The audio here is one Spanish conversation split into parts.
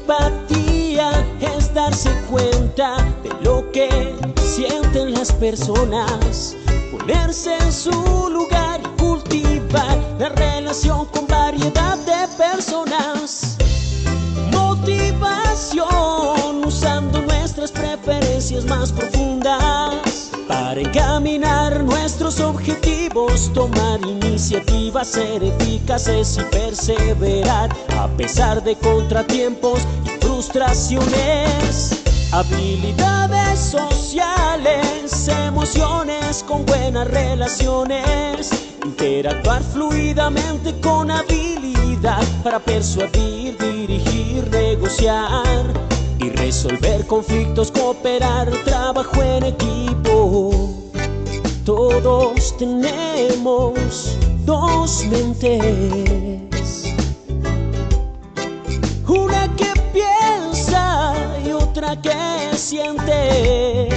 empatía es darse cuenta de lo que sienten las personas, ponerse en su lugar y cultivar la relación con variedad de personas. Motivación usando nuestras preferencias más profundas para encaminar nuestros objetivos, tomar iniciativas, ser eficaces y perseverar a pesar de contratiempos y frustraciones. Habilidades sociales, emociones con buenas relaciones, interactuar fluidamente con habilidad para persuadir, dirigir, negociar y resolver conflictos, cooperar, trabajo en equipo. Todos tenemos dos mentes, una que piensa y otra que siente.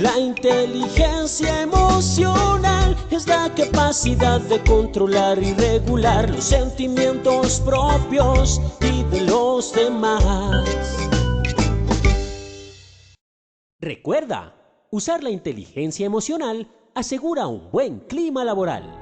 La inteligencia emocional es la capacidad de controlar y regular los sentimientos propios y de los demás. Recuerda, usar la inteligencia emocional asegura un buen clima laboral.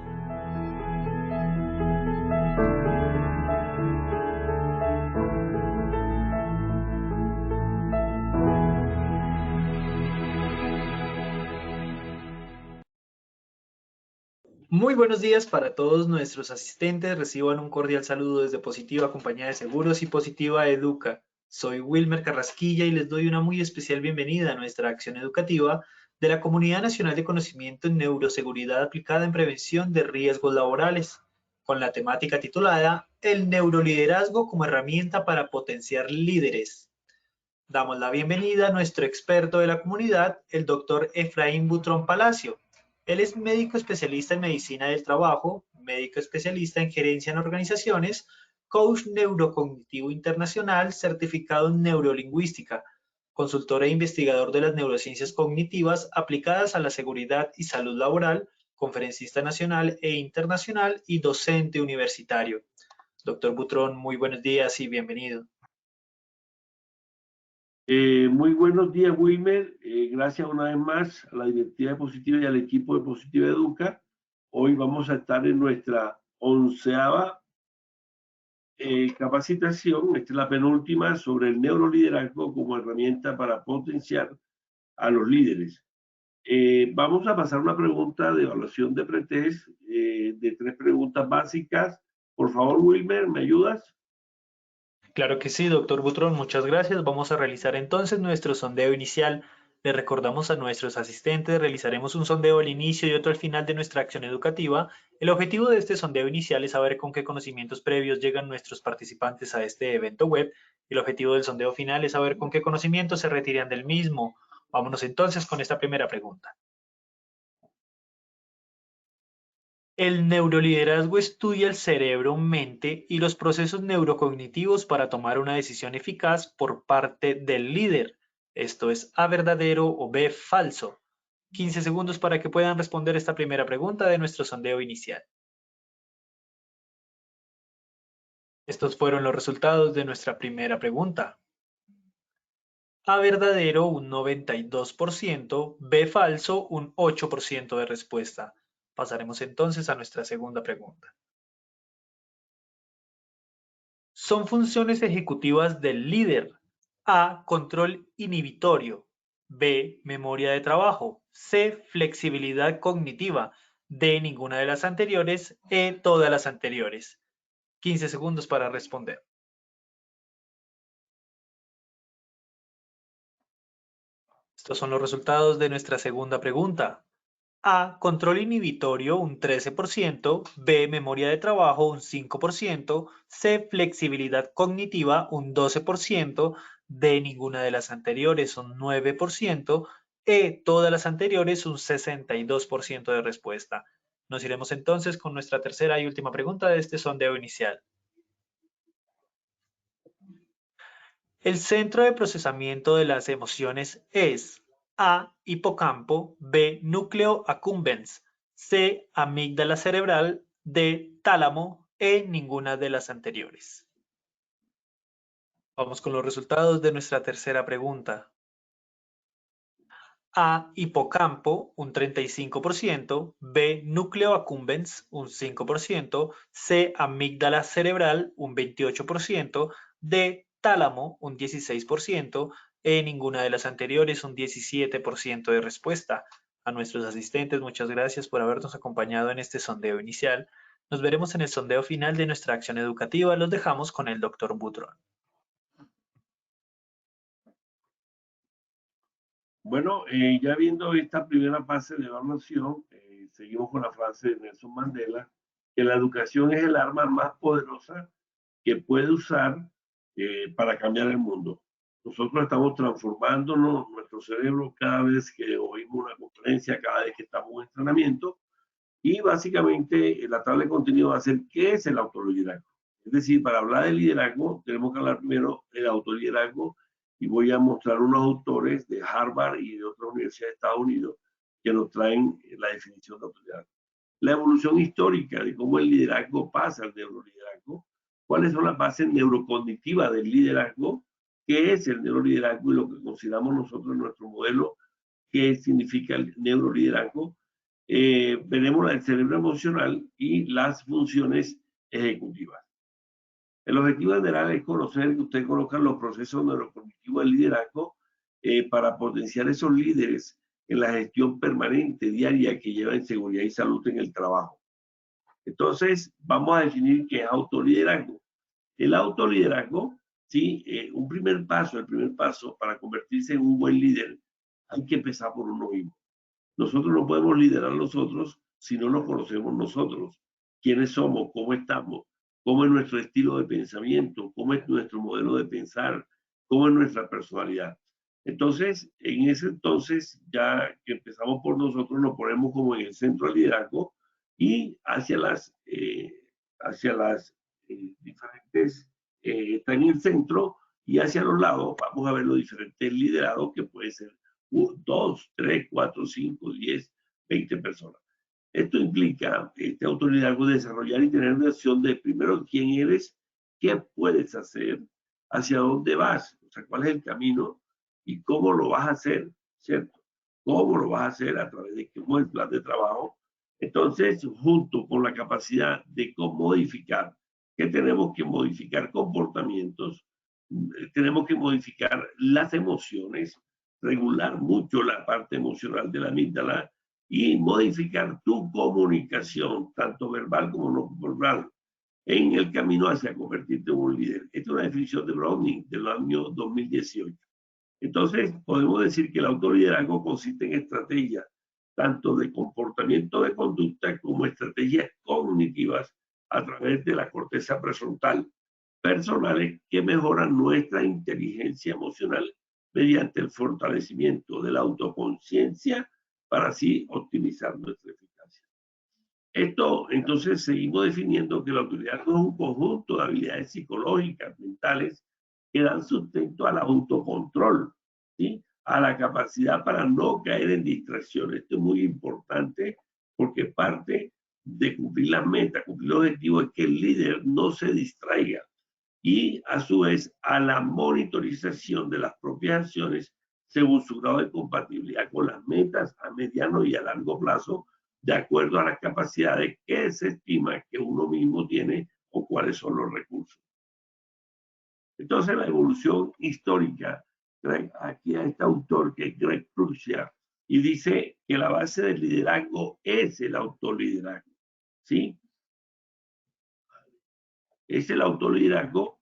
Muy buenos días para todos nuestros asistentes. Reciban un cordial saludo desde Positiva Compañía de Seguros y Positiva Educa. Soy Wilmer Carrasquilla y les doy una muy especial bienvenida a nuestra acción educativa de la Comunidad Nacional de Conocimiento en Neuroseguridad aplicada en prevención de riesgos laborales, con la temática titulada El neuroliderazgo como herramienta para potenciar líderes. Damos la bienvenida a nuestro experto de la comunidad, el doctor Efraín Butrón Palacio. Él es médico especialista en medicina del trabajo, médico especialista en gerencia en organizaciones, coach neurocognitivo internacional, certificado en neurolingüística, consultor e investigador de las neurociencias cognitivas aplicadas a la seguridad y salud laboral, conferencista nacional e internacional y docente universitario. Doctor Butrón, muy buenos días y bienvenido. Muy buenos días, Wilmer. Gracias una vez más a la directiva de Positiva y al equipo de Positiva Educa. Hoy vamos a estar en nuestra 11ª capacitación. Esta es la penúltima sobre el neuroliderazgo como herramienta para potenciar a los líderes. Vamos a pasar una pregunta de evaluación de pretest de 3 preguntas básicas. Por favor, Wilmer, ¿me ayudas? Claro que sí, doctor Butrón, muchas gracias. Vamos a realizar entonces nuestro sondeo inicial. Le recordamos a nuestros asistentes, realizaremos un sondeo al inicio y otro al final de nuestra acción educativa. El objetivo de este sondeo inicial es saber con qué conocimientos previos llegan nuestros participantes a este evento web. Y el objetivo del sondeo final es saber con qué conocimientos se retiran del mismo. Vámonos entonces con esta primera pregunta. El neuroliderazgo estudia el cerebro, mente y los procesos neurocognitivos para tomar una decisión eficaz por parte del líder. Esto es A, verdadero o B, falso. 15 segundos para que puedan responder esta primera pregunta de nuestro sondeo inicial. Estos fueron los resultados de nuestra primera pregunta. A, verdadero un 92%, B, falso un 8% de respuesta. Pasaremos entonces a nuestra segunda pregunta. Son funciones ejecutivas del líder. A, control inhibitorio. B, memoria de trabajo. C, flexibilidad cognitiva. D, ninguna de las anteriores. E, todas las anteriores. 15 segundos para responder. Estos son los resultados de nuestra segunda pregunta. A, control inhibitorio un 13%, B, memoria de trabajo un 5%, C, flexibilidad cognitiva un 12%, D, ninguna de las anteriores un 9%, E, todas las anteriores un 62% de respuesta. Nos iremos entonces con nuestra tercera y última pregunta de este sondeo inicial. El centro de procesamiento de las emociones es A, hipocampo, B, núcleo accumbens, C, amígdala cerebral, D, tálamo, E, ninguna de las anteriores. Vamos con los resultados de nuestra tercera pregunta. A. Hipocampo, un 35%. B. Núcleo accumbens, un 5%. C. Amígdala cerebral, un 28%. D. Tálamo, un 16%. E. Ninguna de las anteriores, un 17% de respuesta. A nuestros asistentes, muchas gracias por habernos acompañado en este sondeo inicial. Nos veremos en el sondeo final de nuestra acción educativa. Los dejamos con el Dr. Butrón. Bueno, ya viendo esta primera fase de evaluación, seguimos con la frase de Nelson Mandela, que la educación es el arma más poderosa que puede usar para cambiar el mundo. Nosotros estamos transformándonos, nuestro cerebro, cada vez que oímos una conferencia, cada vez que estamos en entrenamiento, y básicamente la tabla de contenido va a ser ¿qué es el autoliderazgo? Es decir, para hablar de liderazgo, tenemos que hablar primero del autoliderazgo, y voy a mostrar unos autores de Harvard y de otras universidades de Estados Unidos que nos traen la definición de autoliderazgo. La evolución histórica de cómo el liderazgo pasa al neuroliderazgo, cuáles son las bases neurocognitivas del liderazgo, qué es el neuroliderazgo y lo que consideramos nosotros en nuestro modelo, qué significa el neuroliderazgo. Veremos el cerebro emocional y las funciones ejecutivas. El objetivo general es conocer que ustedes conozcan los procesos neurocognitivos del liderazgo para potenciar esos líderes en la gestión permanente, diaria, que lleva en seguridad y salud en el trabajo. Entonces, vamos a definir qué es autoliderazgo. El autoliderazgo, ¿sí? El primer paso para convertirse en un buen líder, hay que empezar por uno mismo. Nosotros no podemos liderar a los otros si no nos conocemos nosotros. ¿Quiénes somos? ¿Cómo estamos? ¿Cómo es nuestro estilo de pensamiento? ¿Cómo es nuestro modelo de pensar? ¿Cómo es nuestra personalidad? Entonces, en ese entonces, ya que empezamos por nosotros, nos ponemos como en el centro del liderazgo y hacia las diferentes, está en el centro y hacia los lados vamos a ver los diferentes liderados que puede ser 2, 3, 4, 5, 10, 20 personas. Esto implica este autoliderazgo, desarrollar y tener una acción de primero quién eres, qué puedes hacer, hacia dónde vas, o sea, cuál es el camino y cómo lo vas a hacer, ¿cierto? ¿Cómo lo vas a hacer? A través de cómo es el plan de trabajo. Entonces, junto con la capacidad de modificar, que tenemos que modificar comportamientos, tenemos que modificar las emociones, regular mucho la parte emocional de la amígdala y modificar tu comunicación, tanto verbal como no verbal, en el camino hacia convertirte en un líder. Esta es una definición de Browning del año 2018. Entonces, podemos decir que el autoliderazgo consiste en estrategias tanto de comportamiento de conducta como estrategias cognitivas a través de la corteza prefrontal personales que mejoran nuestra inteligencia emocional mediante el fortalecimiento de la autoconciencia para así optimizar nuestra eficacia. Esto, entonces, seguimos definiendo que la autoliderazgo es un conjunto de habilidades psicológicas, mentales, que dan sustento al autocontrol, ¿sí? A la capacidad para no caer en distracciones. Esto es muy importante porque parte de cumplir las metas, cumplir los objetivos, es que el líder no se distraiga y a su vez a la monitorización de las propias acciones según su grado de compatibilidad con las metas a mediano y a largo plazo, de acuerdo a las capacidades que se estima que uno mismo tiene o cuáles son los recursos. Entonces, la evolución histórica, aquí a este autor que es Greg Prusia, y dice que la base del liderazgo es el autoliderazgo, ¿sí? Es el autoliderazgo,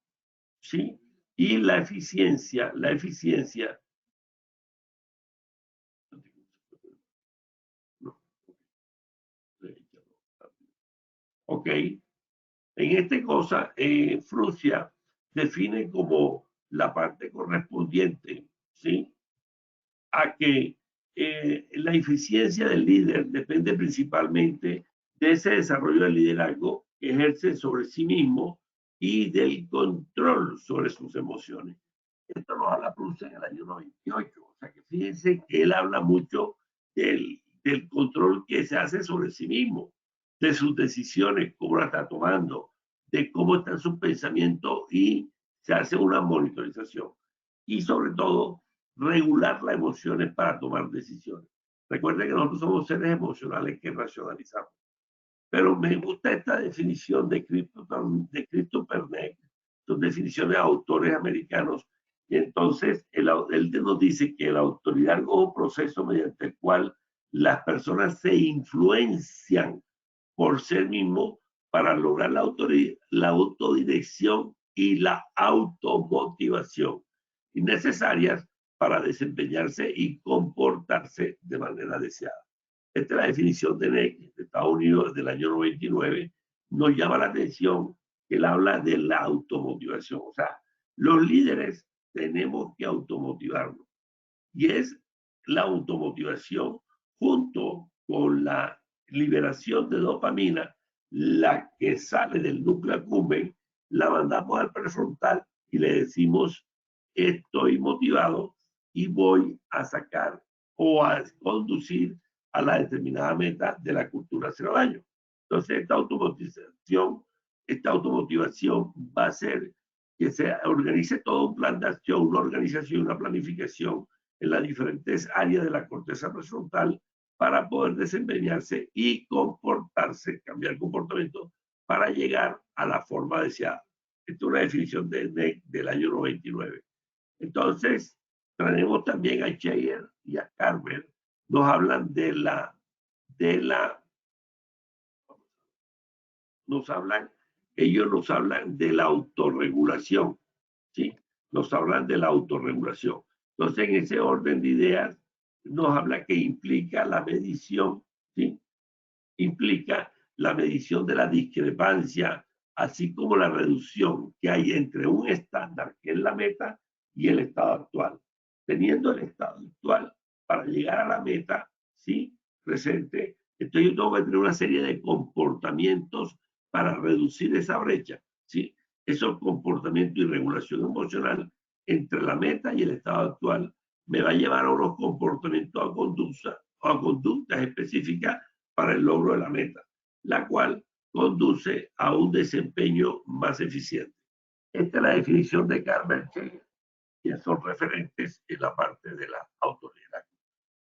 ¿sí? Y la eficiencia, ok, en esta cosa, Prusia define como la parte correspondiente, ¿sí? A que la eficiencia del líder depende principalmente de ese desarrollo del liderazgo que ejerce sobre sí mismo y del control sobre sus emociones. Esto lo habla Prusia en el año 98, o sea que fíjense que él habla mucho del control que se hace sobre sí mismo, de sus decisiones, cómo la está tomando, de cómo está su pensamiento y se hace una monitorización y sobre todo regular las emociones para tomar decisiones. Recuerden que nosotros somos seres emocionales que racionalizamos. Pero me gusta esta definición de Christopher Pernet, son definiciones de autores americanos, y entonces él nos dice que la autoridad es un proceso mediante el cual las personas se influencian por ser mismos para lograr la autodirección y la automotivación necesarias para desempeñarse y comportarse de manera deseada. Esta es la definición de NEC de Estados Unidos del año 99. Nos llama la atención que él habla de la automotivación. O sea, los líderes tenemos que automotivarnos. Y es la automotivación junto con la liberación de dopamina, la que sale del núcleo accumbens, la mandamos al prefrontal y le decimos, estoy motivado y voy a sacar o a conducir a la determinada meta de la cultura cero daño. Entonces, esta automotivación va a hacer que se organice todo un plan de acción, una organización, una planificación en las diferentes áreas de la corteza prefrontal para poder desempeñarse y comportarse, cambiar comportamiento para llegar a la forma deseada. Esta es una definición de NEC del año 99. Entonces, tenemos también a Cheyer y a Carver, nos hablan ellos nos hablan de la autorregulación, ¿sí? Nos hablan de la autorregulación. Entonces, en ese orden de ideas, nos habla que implica la medición, ¿sí? Implica la medición de la discrepancia, así como la reducción que hay entre un estándar, que es la meta, y el estado actual. Teniendo el estado actual para llegar a la meta, ¿sí? Presente, entonces yo tengo que tener una serie de comportamientos para reducir esa brecha, ¿sí? Esos comportamientos y regulación emocional entre la meta y el estado actual me va a llevar a unos comportamientos a conductas específicas para el logro de la meta, la cual conduce a un desempeño más eficiente. Esta es la definición de Carver Cheyer, que son referentes en la parte de la autoridad.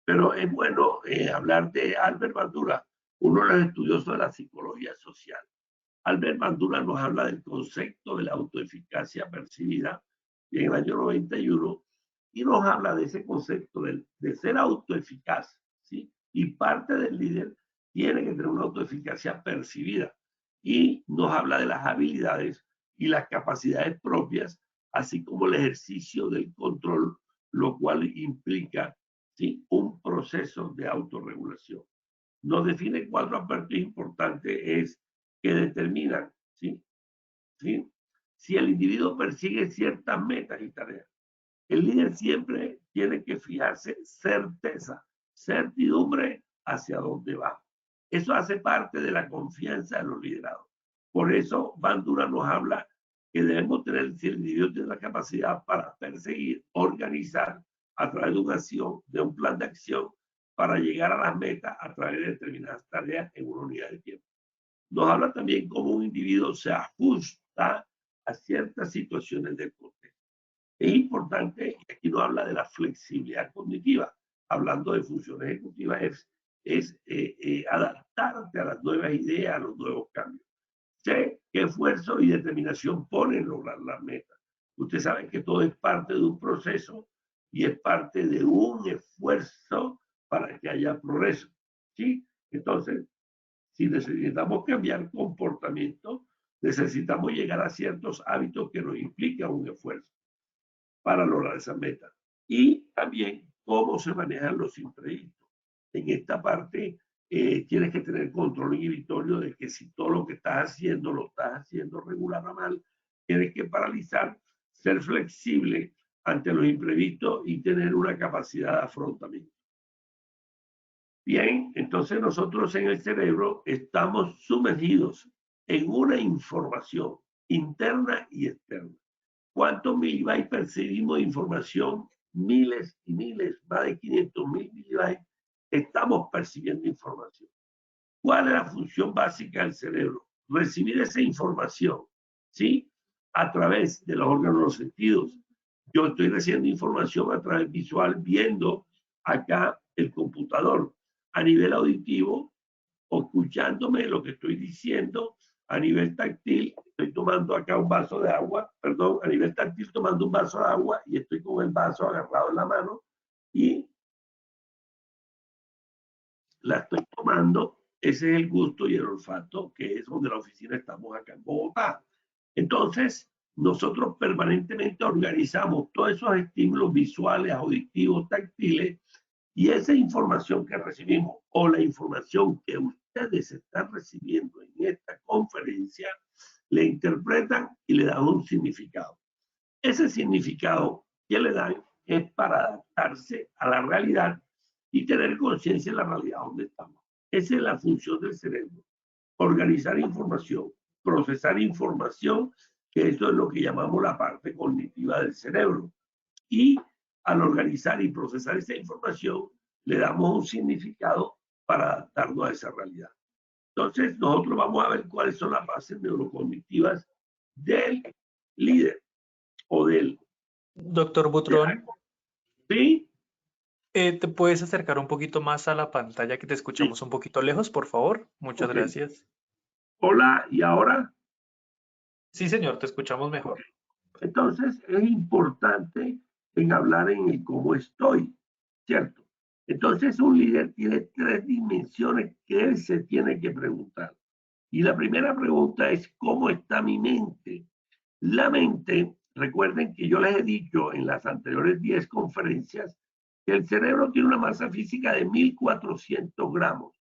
Pero es bueno hablar de Albert Bandura, uno de los estudiosos de la psicología social. Albert Bandura nos habla del concepto de la autoeficacia percibida en el año 91 y nos habla de ese concepto de ser autoeficaz, ¿sí? Y parte del líder tiene que tener una autoeficacia percibida y nos habla de las habilidades y las capacidades propias, así como el ejercicio del control, lo cual implica, ¿sí?, un proceso de autorregulación. Nos define 4 aspectos importantes que determinan, ¿sí? Si el individuo persigue ciertas metas y tareas. El líder siempre tiene que fijarse certeza, certidumbre hacia dónde va. Eso hace parte de la confianza de los liderados. Por eso Bandura nos habla que debemos tener, si el individuo tiene la capacidad para perseguir, organizar a través de una acción, de un plan de acción, para llegar a las metas a través de determinadas tareas en una unidad de tiempo. Nos habla también cómo un individuo se ajusta a ciertas situaciones del contexto. Es importante, y aquí nos habla de la flexibilidad cognitiva, hablando de función ejecutiva, es adaptarte a las nuevas ideas, a los nuevos cambios. Sé qué esfuerzo y determinación ponen en lograr las metas. Usted sabe que todo es parte de un proceso y es parte de un esfuerzo para que haya progreso, ¿sí? Entonces, si necesitamos cambiar comportamiento, necesitamos llegar a ciertos hábitos que nos implican un esfuerzo para lograr esa meta. Y también cómo se manejan los imprevistos. En esta parte tienes que tener control inhibitorio de que si todo lo que estás haciendo lo estás haciendo regular o mal, tienes que paralizar, ser flexible ante los imprevistos y tener una capacidad de afrontamiento. Bien, entonces nosotros en el cerebro estamos sumergidos en una información interna y externa. ¿Cuántos milibytes percibimos de información? Miles y miles, más de 500.000 milibytes. Estamos percibiendo información. ¿Cuál es la función básica del cerebro? Recibir esa información, ¿sí? a través de los órganos de los sentidos. Yo estoy recibiendo información a través visual, viendo acá el computador. A nivel auditivo, o escuchándome lo que estoy diciendo. A nivel táctil, estoy tomando acá un vaso de agua, perdón, a nivel táctil tomando un vaso de agua y estoy con el vaso agarrado en la mano y la estoy tomando. Ese es el gusto y el olfato, que es donde la oficina estamos acá en Bogotá. Entonces, nosotros permanentemente organizamos todos esos estímulos visuales, auditivos, táctiles, y esa información que recibimos o la información que ustedes están recibiendo en esta conferencia, le interpretan y le dan un significado. Ese significado que le dan es para adaptarse a la realidad y tener conciencia de la realidad donde estamos. Esa es la función del cerebro. Organizar información, procesar información, que eso es lo que llamamos la parte cognitiva del cerebro. Y al organizar y procesar esa información, le damos un significado para adaptarnos a esa realidad. Entonces, nosotros vamos a ver cuáles son las bases neurocognitivas del líder o del... Doctor Butrón, ¿Sí? ¿te puedes acercar un poquito más a la pantalla que te escuchamos un poquito lejos, por favor? Muchas gracias. Hola, ¿y ahora? Sí, señor, te escuchamos mejor. Entonces, es importante en hablar en el cómo estoy, ¿cierto? Entonces, un líder tiene 3 dimensiones que él se tiene que preguntar. Y la primera pregunta es, ¿cómo está mi mente? La mente, recuerden que yo les he dicho en las anteriores 10 conferencias que el cerebro tiene una masa física de 1.400 gramos.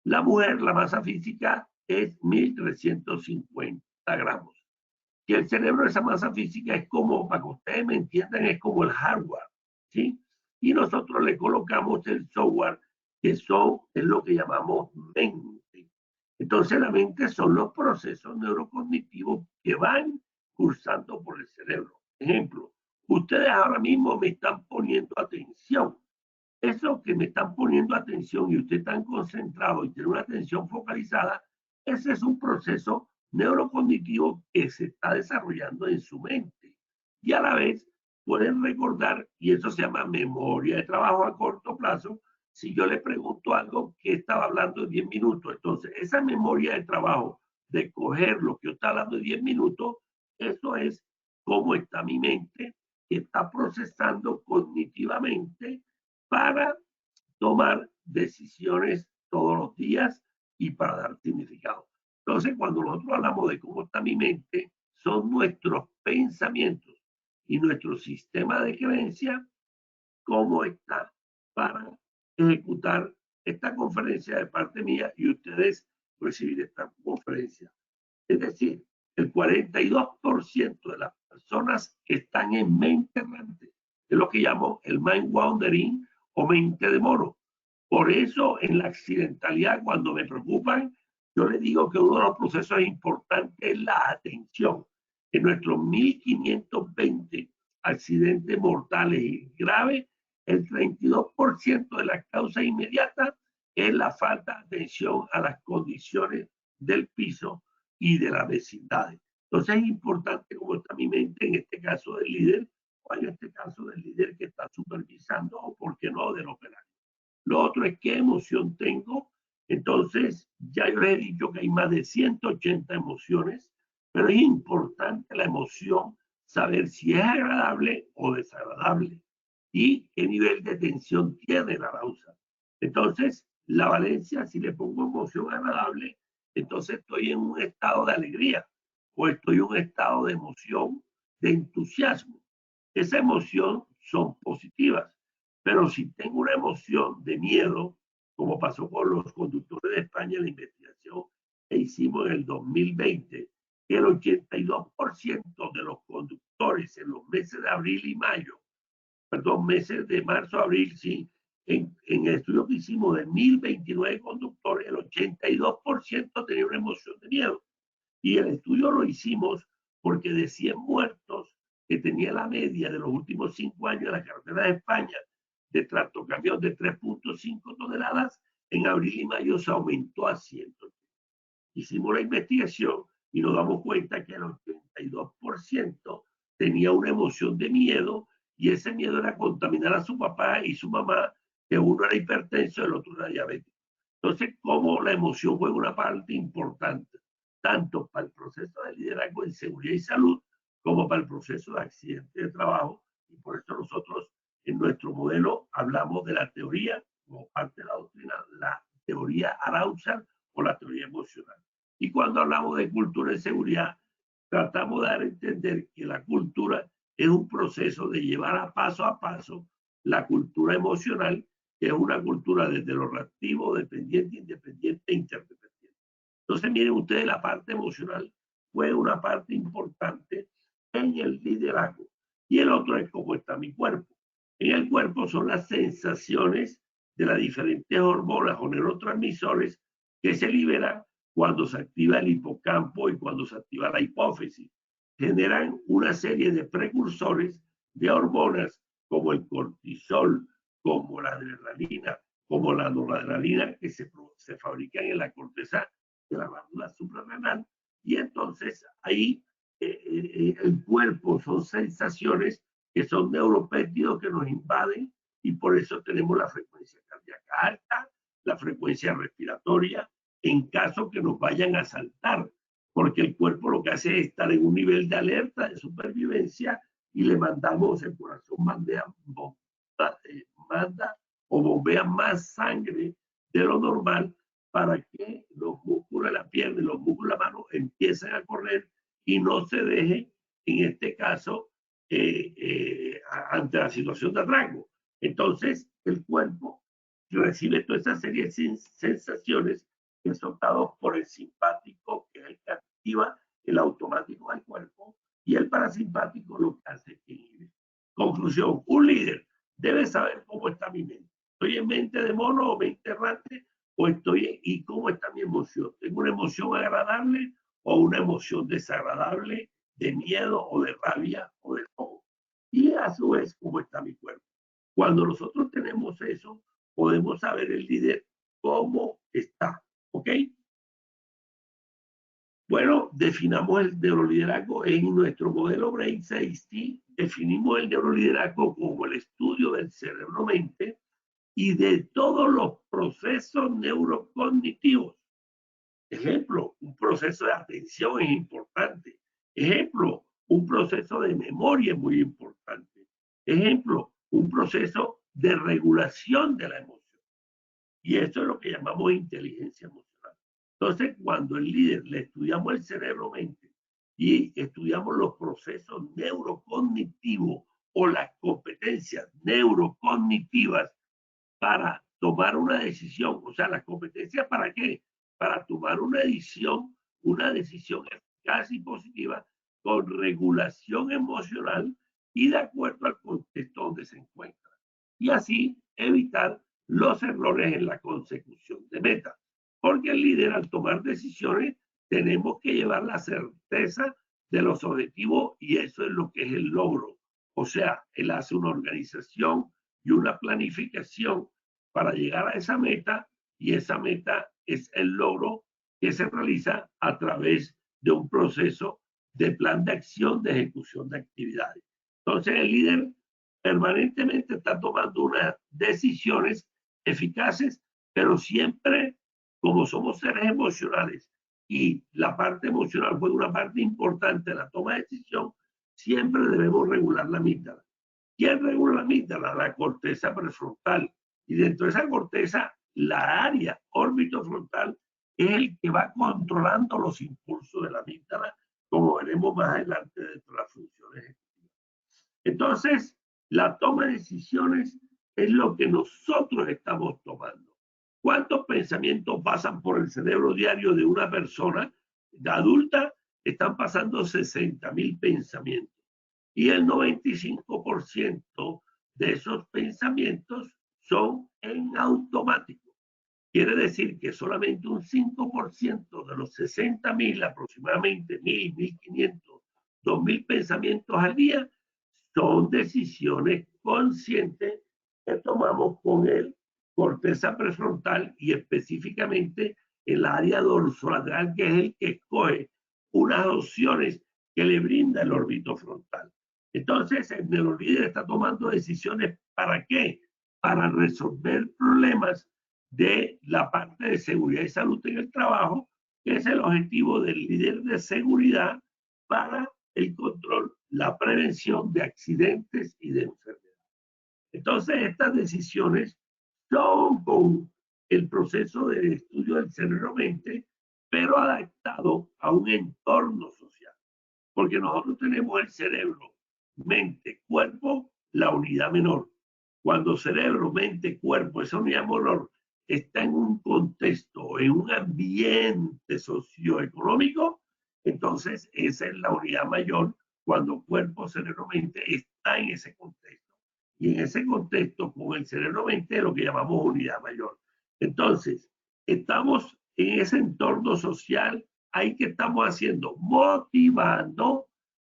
La mujer, la masa física es 1.350 gramos. Que el cerebro, esa masa física, es como, para que ustedes me entiendan, es como el hardware, ¿sí? Y nosotros le colocamos el software, que es lo que llamamos mente. Entonces la mente son los procesos neurocognitivos que van cursando por el cerebro. Ejemplo, ustedes ahora mismo me están poniendo atención. Eso que me están poniendo atención y ustedes están concentrados y tienen una atención focalizada, ese es un proceso neurocognitivo que se está desarrollando en su mente. Y a la vez pueden recordar, y eso se llama memoria de trabajo a corto plazo. Si yo le pregunto algo que estaba hablando en 10 minutos, entonces esa memoria de trabajo de coger lo que yo estaba hablando en 10 minutos, eso es cómo está mi mente, que está procesando cognitivamente para tomar decisiones todos los días y para dar significado. Entonces, cuando nosotros hablamos de cómo está mi mente, son nuestros pensamientos y nuestro sistema de creencia, cómo está para ejecutar esta conferencia de parte mía y ustedes recibir esta conferencia. Es decir, el 42% de las personas que están en mente errante, es lo que llamo el mind wandering o mente de mono. Por eso, en la accidentalidad, cuando me preocupan, yo les digo que uno de los procesos importantes es la atención. En nuestros 1.520 accidentes mortales y graves, el 32% de la causa inmediata es la falta de atención a las condiciones del piso y de las vecindades. Entonces es importante cómo está mi mente, en este caso del líder, o en este caso del líder que está supervisando, o por qué no, del operario. Lo otro es qué emoción tengo. Entonces, ya yo les he dicho que hay más de 180 emociones, pero es importante la emoción, saber si es agradable o desagradable y qué nivel de tensión tiene la causa. Entonces, la valencia, si le pongo emoción agradable, entonces estoy en un estado de alegría o estoy en un estado de emoción, de entusiasmo. Esa emoción son positivas. Pero si tengo una emoción de miedo, como pasó con los conductores de España en la investigación que hicimos en el 2020, que el 82% de los conductores en los meses de abril y mayo, perdón, meses de marzo, abril, sí, en el estudio que hicimos de 1.029 conductores, el 82% tenía una emoción de miedo. Y el estudio lo hicimos porque de 100 muertos que tenía la media de los últimos 5 años en la carretera de España, de tractocamión de 3.5 toneladas, en abril y mayo se aumentó a 100. Hicimos la investigación y nos damos cuenta que el 82% 5% tenía una emoción de miedo, y ese miedo era contaminar a su papá y su mamá, que uno era hipertenso y el otro era diabético. Entonces, como la emoción juega una parte importante, tanto para el proceso de liderazgo en seguridad y salud, como para el proceso de accidente de trabajo. Y por eso nosotros en nuestro modelo hablamos de la teoría como parte de la doctrina, la teoría arousal o la teoría emocional. Y cuando hablamos de cultura de seguridad, tratamos de dar a entender que la cultura es un proceso de llevar a paso la cultura emocional, que es una cultura desde lo reactivo, dependiente, independiente e interdependiente. Entonces, miren ustedes, la parte emocional fue una parte importante en el liderazgo. Y el otro es cómo está mi cuerpo. En el cuerpo son las sensaciones de las diferentes hormonas o neurotransmisores que se liberan cuando se activa el hipocampo y cuando se activa la hipófisis. Generan una serie de precursores de hormonas como el cortisol, como la adrenalina, como la noradrenalina, que se fabrican en la corteza de la glándula suprarrenal. Y entonces ahí el cuerpo son sensaciones que son neuropéptidos que nos invaden, y por eso tenemos la frecuencia cardíaca alta, la frecuencia respiratoria, en caso que nos vayan a asaltar, porque el cuerpo lo que hace es estar en un nivel de alerta, de supervivencia, y le mandamos, el corazón manda o bombea más sangre de lo normal para que los músculos de la pierna y los músculos de la mano empiecen a correr y no se deje, en este caso, ante la situación de rango. Entonces, el cuerpo recibe toda esa serie de sensaciones que son dados por el simpático, que es el que activa el automático del cuerpo, y el parasimpático lo que hace es que inhibe. Conclusión: un líder debe saber cómo está mi mente. ¿Estoy en mente de mono o mente errante? ¿O y cómo está mi emoción? ¿Tengo una emoción agradable o una emoción desagradable, de miedo o de rabia o de enojo? Y a su vez, ¿cómo está mi cuerpo? Cuando nosotros tenemos eso, podemos saber el líder cómo está. ¿Ok? Bueno, definamos el neuroliderazgo en nuestro modelo Brain 6T. Definimos el neuroliderazgo como el estudio del cerebro-mente y de todos los procesos neurocognitivos. Ejemplo, un proceso de atención es importante. Ejemplo, un proceso de memoria es muy importante. Ejemplo, un proceso de regulación de la emoción. Y eso es lo que llamamos inteligencia emocional. Entonces, cuando el líder le estudiamos el cerebro-mente y estudiamos los procesos neurocognitivos o las competencias neurocognitivas para tomar una decisión, o sea, las competencias ¿para qué? Para tomar una decisión eficaz y positiva con regulación emocional y de acuerdo al contexto donde se encuentra. Y así evitar los errores en la consecución de metas. Porque el líder, al tomar decisiones, tenemos que llevar la certeza de los objetivos, y eso es lo que es el logro. O sea, él hace una organización y una planificación para llegar a esa meta, y esa meta es el logro que se realiza a través de un proceso de plan de acción de ejecución de actividades. Entonces, el líder permanentemente está tomando unas decisiones eficaces, pero siempre, como somos seres emocionales y la parte emocional fue una parte importante de la toma de decisión, siempre debemos regular la amígdala. ¿Quién regula la amígdala? La corteza prefrontal. Y dentro de esa corteza, la área órbitofrontal es el que va controlando los impulsos de la amígdala, como veremos más adelante dentro de las funciones ejecutivas. Entonces, la toma de decisiones es lo que nosotros estamos tomando. ¿Cuántos pensamientos pasan por el cerebro diario de una persona adulta? Están pasando 60.000 pensamientos. Y el 95% de esos pensamientos son en automático. Quiere decir que solamente un 5% de los 60.000, aproximadamente 1.000, 1.500, 2.000 pensamientos al día, son decisiones conscientes que tomamos con el corteza prefrontal y específicamente el área dorsolateral, que es el que escoge unas opciones que le brinda el órbito frontal. Entonces, el neurolíder está tomando decisiones. ¿Para qué? Para resolver problemas de la parte de seguridad y salud en el trabajo, que es el objetivo del líder de seguridad para el control, la prevención de accidentes y de enfermedades. Entonces, estas decisiones son con el proceso de estudio del cerebro-mente, pero adaptado a un entorno social. Porque nosotros tenemos el cerebro, mente, cuerpo, la unidad menor. Cuando cerebro, mente, cuerpo, esa unidad menor está en un contexto, en un ambiente socioeconómico, entonces esa es la unidad mayor cuando cuerpo, cerebro, mente está en ese contexto. Y en ese contexto, con el cerebro-mente, lo que llamamos unidad mayor. Entonces, estamos en ese entorno social, ahí que estamos haciendo, motivando,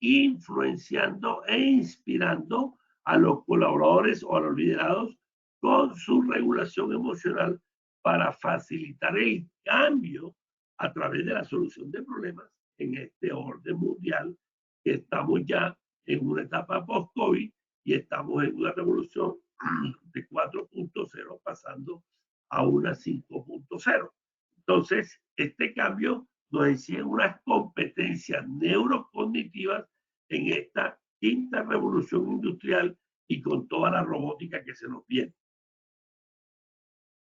influenciando e inspirando a los colaboradores o a los liderados con su regulación emocional para facilitar el cambio a través de la solución de problemas en este orden mundial, que estamos ya en una etapa post-COVID y estamos en una revolución de 4.0 pasando a una 5.0. Entonces, este cambio nos enseña unas competencias neurocognitivas en esta quinta revolución industrial y con toda la robótica que se nos viene.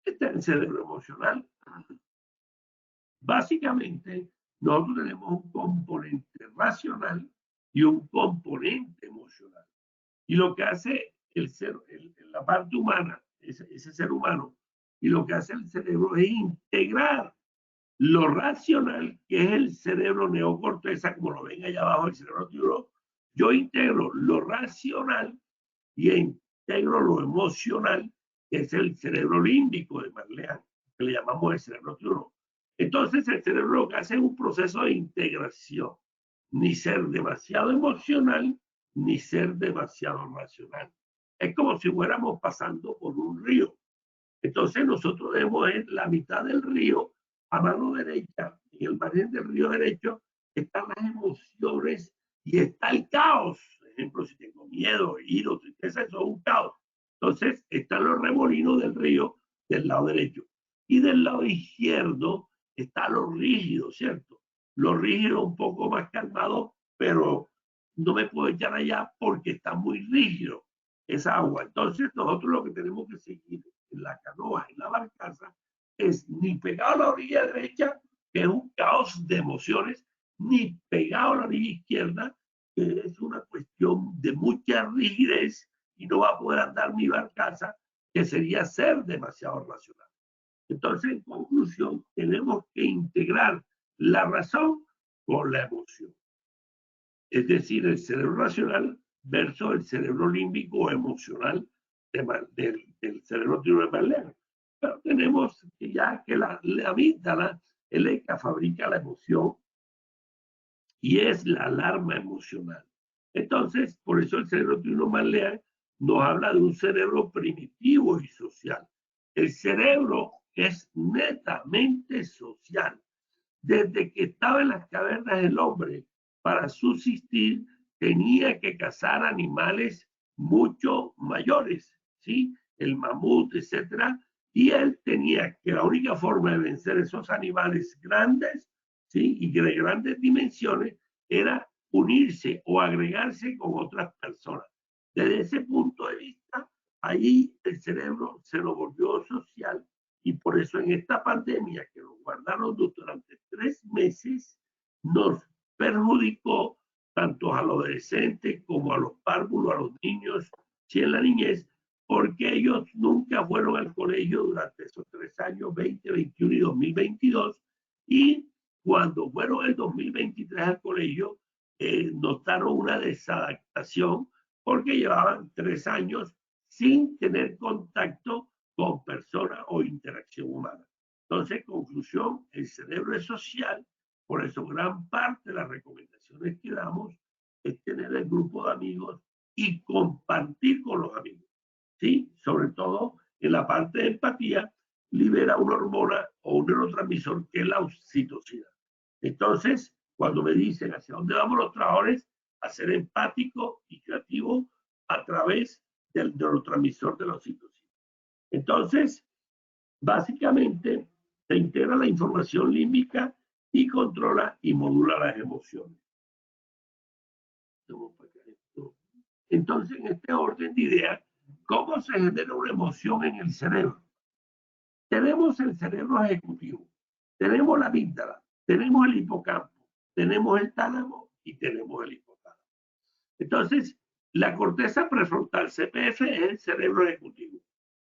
Este es el cerebro emocional. Básicamente, nosotros tenemos un componente racional y un componente emocional. Y lo que hace la parte humana, ese ser humano, y lo que hace el cerebro es integrar lo racional, que es el cerebro neocorteza, como lo ven allá abajo, el cerebro tiburón. Yo integro lo racional y integro lo emocional, que es el cerebro límbico de Marlean, que le llamamos el cerebro tiburón. Entonces el cerebro lo que hace es un proceso de integración, ni ser demasiado emocional, ni ser demasiado racional. Es como si fuéramos pasando por un río. Entonces nosotros debemos en la mitad del río, a mano derecha, en el margen del río derecho, están las emociones y está el caos. Por ejemplo, si tengo miedo, ira, tristeza, eso es un caos. Entonces están los remolinos del río del lado derecho. Y del lado izquierdo está lo rígido, ¿cierto? Lo rígido un poco más calmado, pero no me puedo echar allá porque está muy rígido esa agua. Entonces nosotros lo que tenemos que seguir en la canoa, en la barcaza, es ni pegado a la orilla derecha, que es un caos de emociones, ni pegado a la orilla izquierda, que es una cuestión de mucha rigidez y no va a poder andar mi barcaza, que sería ser demasiado racional. Entonces, en conclusión, tenemos que integrar la razón con la emoción. Es decir, el cerebro racional versus el cerebro límbico o emocional del cerebro tiburón de Marlean. Pero tenemos ya que la amígdala es la que fabrica la emoción y es la alarma emocional. Entonces, por eso el cerebro tiburón de Marlean nos habla de un cerebro primitivo y social. El cerebro es netamente social. Desde que estaba en las cavernas el hombre, para subsistir, tenía que cazar animales mucho mayores, ¿sí? El mamut, etcétera. Y él tenía que la única forma de vencer esos animales grandes, ¿sí? Y de grandes dimensiones, era unirse o agregarse con otras personas. Desde ese punto de vista, allí el cerebro se lo volvió social y por eso en esta pandemia que nos guardaron durante 3 meses, nos perjudicó tanto a los adolescentes como a los párvulos, a los niños, y en la niñez, porque ellos nunca fueron al colegio durante esos 3 años, 2021 y 2022, y cuando fueron el 2023 al colegio, notaron una desadaptación porque llevaban 3 años sin tener contacto con personas o interacción humana. Entonces, conclusión, el cerebro es social, por eso gran parte de las recomendaciones que damos es tener el grupo de amigos y compartir con los amigos, ¿sí? Sobre todo en la parte de empatía, libera una hormona o un neurotransmisor que es la oxitocina. Entonces, cuando me dicen hacia dónde vamos los trabajadores, a ser empático y creativo a través del neurotransmisor de la oxitocina. Entonces, básicamente, se integra la información límbica y controla y modula las emociones. Entonces, en este orden de ideas, ¿cómo se genera una emoción en el cerebro? Tenemos el cerebro ejecutivo, tenemos la amígdala, tenemos el hipocampo, tenemos el tálamo y tenemos el hipotálamo. Entonces, la corteza prefrontal, CPF, es el cerebro ejecutivo,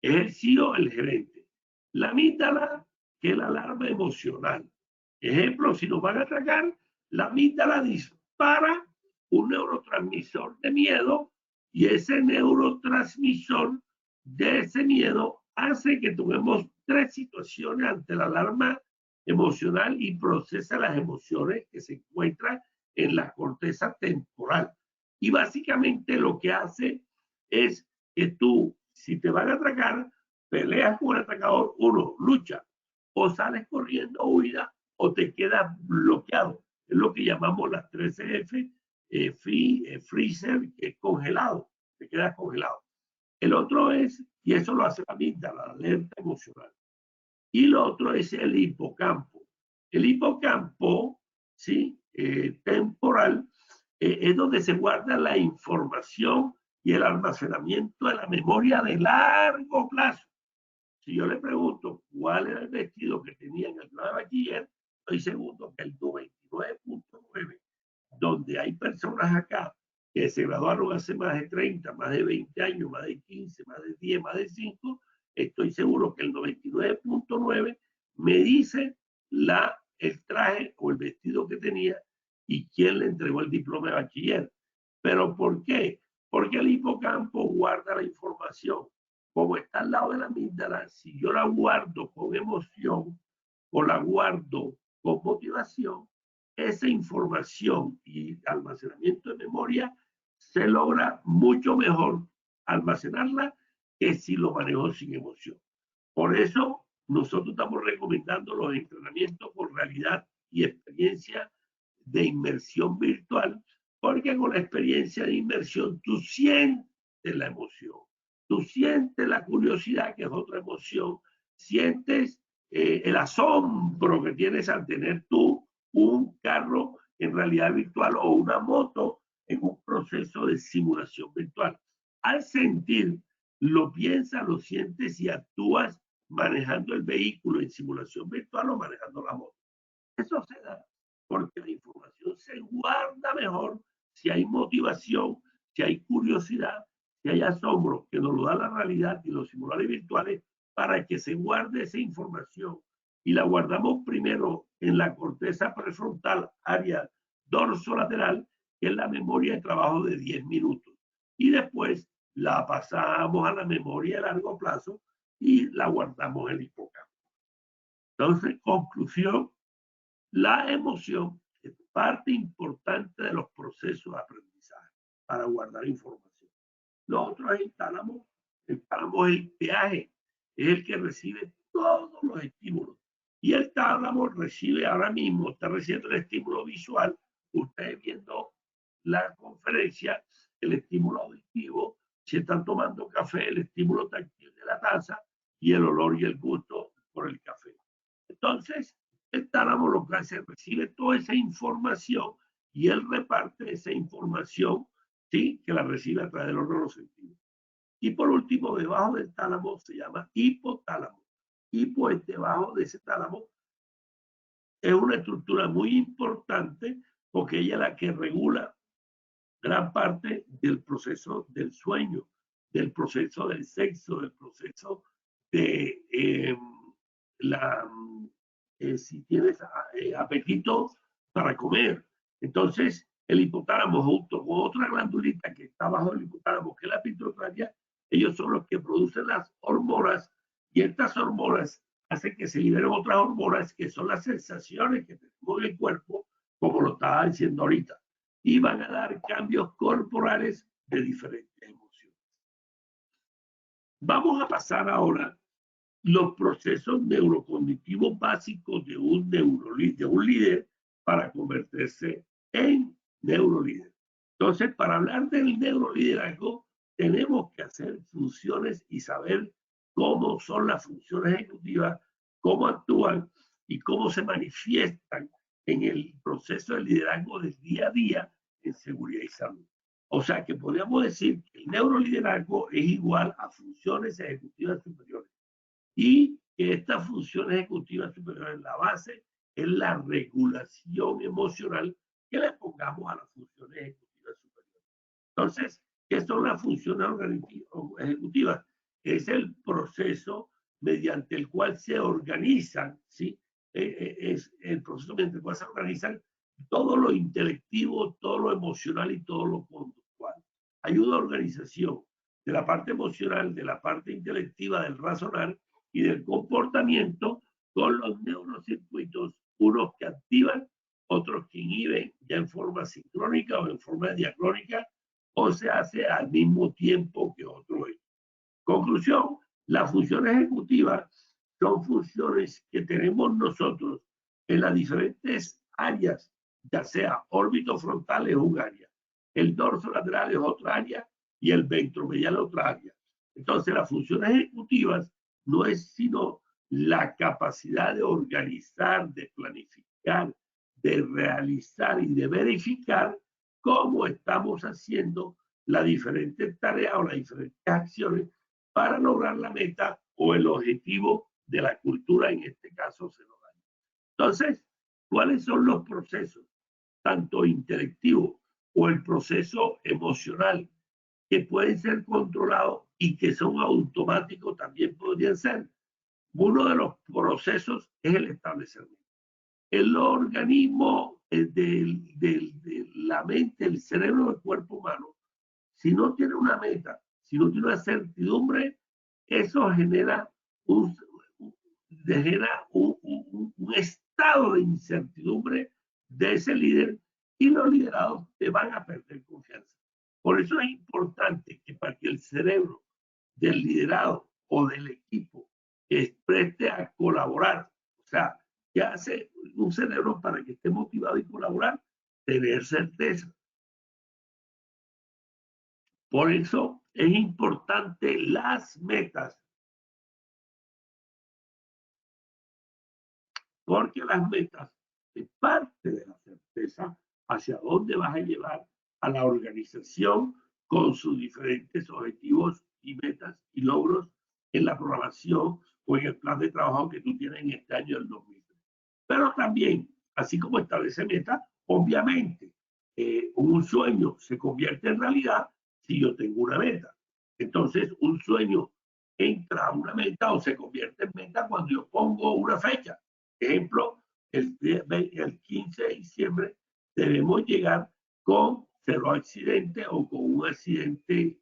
es el CEO, el gerente. La amígdala, que es la alarma emocional. Ejemplo, si nos van a atacar, la amígdala dispara un neurotransmisor de miedo y ese neurotransmisor de ese miedo hace que tomemos 3 situaciones ante la alarma emocional y procesa las emociones que se encuentran en la corteza temporal. Y básicamente lo que hace es que tú, si te van a atacar, peleas con el atacador, uno, lucha, o sales corriendo, huida, o te quedas bloqueado. Es lo que llamamos las 3F, freezer, que es congelado, te quedas congelado. El otro es, y eso lo hace la amígdala, la alerta emocional. Y lo otro es el hipocampo. El hipocampo, ¿sí? Temporal, es donde se guarda la información y el almacenamiento de la memoria de largo plazo. Si yo le pregunto cuál era el vestido que tenía en el plan de bachiller, estoy seguro que el 99.9, donde hay personas acá que se graduaron hace más de 30, más de 20 años, más de 15, más de 10, más de 5, estoy seguro que el 99.9 me dice el traje o el vestido que tenía y quién le entregó el diploma de bachiller. ¿Pero por qué? Porque el hipocampo guarda la información. Como está al lado de la amígdala, si yo la guardo con emoción o la guardo con motivación, esa información y almacenamiento de memoria se logra mucho mejor almacenarla que si lo manejo sin emoción. Por eso nosotros estamos recomendando los entrenamientos con realidad y experiencia de inmersión virtual, porque con la experiencia de inmersión tú sientes la emoción, tú sientes la curiosidad, que es otra emoción, sientes el asombro que tienes al tener tú un carro en realidad virtual o una moto en un proceso de simulación virtual. Al sentir, lo piensas, lo sientes y actúas manejando el vehículo en simulación virtual o manejando la moto. Eso se da porque la información se guarda mejor si hay motivación, si hay curiosidad, si hay asombro, que nos lo da la realidad y los simuladores virtuales, para que se guarde esa información. Y la guardamos primero en la corteza prefrontal, área dorsolateral, que es la memoria de trabajo de 10 minutos. Y después la pasamos a la memoria de largo plazo y la guardamos en el hipocampo. Entonces, conclusión, la emoción es parte importante de los procesos de aprendizaje para guardar información. Lo otro es el tálamo. El tálamo es el peaje, es el que recibe todos los estímulos. Y el tálamo recibe ahora mismo, está recibiendo el estímulo visual. Ustedes viendo la conferencia, el estímulo auditivo, si están tomando café, el estímulo táctil de la taza y el olor y el gusto por el café. Entonces, el tálamo lo que hace, recibe toda esa información y él reparte esa información, ¿sí? Que la recibe a través de los órganos sentidos. Y por último, debajo del tálamo se llama hipotálamo. Hipo es debajo de ese tálamo. Es una estructura muy importante porque ella es la que regula gran parte del proceso del sueño, del proceso del sexo, del proceso de si tienes apetito para comer. Entonces, el hipotálamo junto con otra glandulita que está bajo el hipotálamo, que es la pituitaria, ellos son los que producen las hormonas y estas hormonas hacen que se liberen otras hormonas que son las sensaciones que tenemos en el cuerpo, como lo estaba diciendo ahorita, y van a dar cambios corporales de diferentes emociones. Vamos a pasar ahora los procesos neurocognitivos básicos de un líder para convertirse en neurolíder. Entonces, para hablar del neuroliderazgo, tenemos que hacer funciones y saber cómo son las funciones ejecutivas, cómo actúan y cómo se manifiestan en el proceso de liderazgo del día a día en seguridad y salud. O sea que podríamos decir que el neuroliderazgo es igual a funciones ejecutivas superiores y que estas funciones ejecutivas superiores, la base es la regulación emocional que le pongamos a las funciones ejecutivas superiores. Entonces, ¿qué son las funciones ejecutivas? Es el proceso mediante el cual se organizan, ¿sí? Es el proceso mediante el cual se organizan todo lo intelectivo, todo lo emocional y todo lo conductual. Hay una organización de la parte emocional, de la parte intelectiva, del razonar y del comportamiento con los neurocircuitos, unos que activan, otros que inhiben, ya en forma sincrónica o en forma diacrónica, o se hace al mismo tiempo que otro hecho. Conclusión, las funciones ejecutivas son funciones que tenemos nosotros en las diferentes áreas, ya sea órbito frontal es un área, el dorso lateral es otra área y el ventromedial es otra área. Entonces, las funciones ejecutivas no es sino la capacidad de organizar, de planificar, de realizar y de verificar cómo estamos haciendo las diferentes tareas o las diferentes acciones para lograr la meta o el objetivo de la cultura, en este caso se lo dan. Entonces, ¿cuáles son los procesos, tanto intelectivo o el proceso emocional, que pueden ser controlados y que son automáticos también podrían ser? Uno de los procesos es el establecimiento. El organismo de la mente, el cerebro del cuerpo humano, si no tiene una meta, si no tiene una certidumbre, eso genera un estado de incertidumbre de ese líder y los liderados te van a perder confianza. Por eso es importante que para que el cerebro del liderado o del equipo preste a colaborar, o sea, ¿qué hace un cerebro para que esté motivado y colaborar? Tener certeza. Por eso es importante las metas, porque las metas es parte de la certeza hacia dónde vas a llevar a la organización con sus diferentes objetivos y metas y logros en la programación o en el plan de trabajo que tú tienes en este año del 2020. Pero también, así como establece metas, obviamente un sueño se convierte en realidad si yo tengo una meta. Entonces, un sueño entra a una meta o se convierte en meta cuando yo pongo una fecha. Ejemplo, el 15 de diciembre debemos llegar con 0 accidentes o con un accidente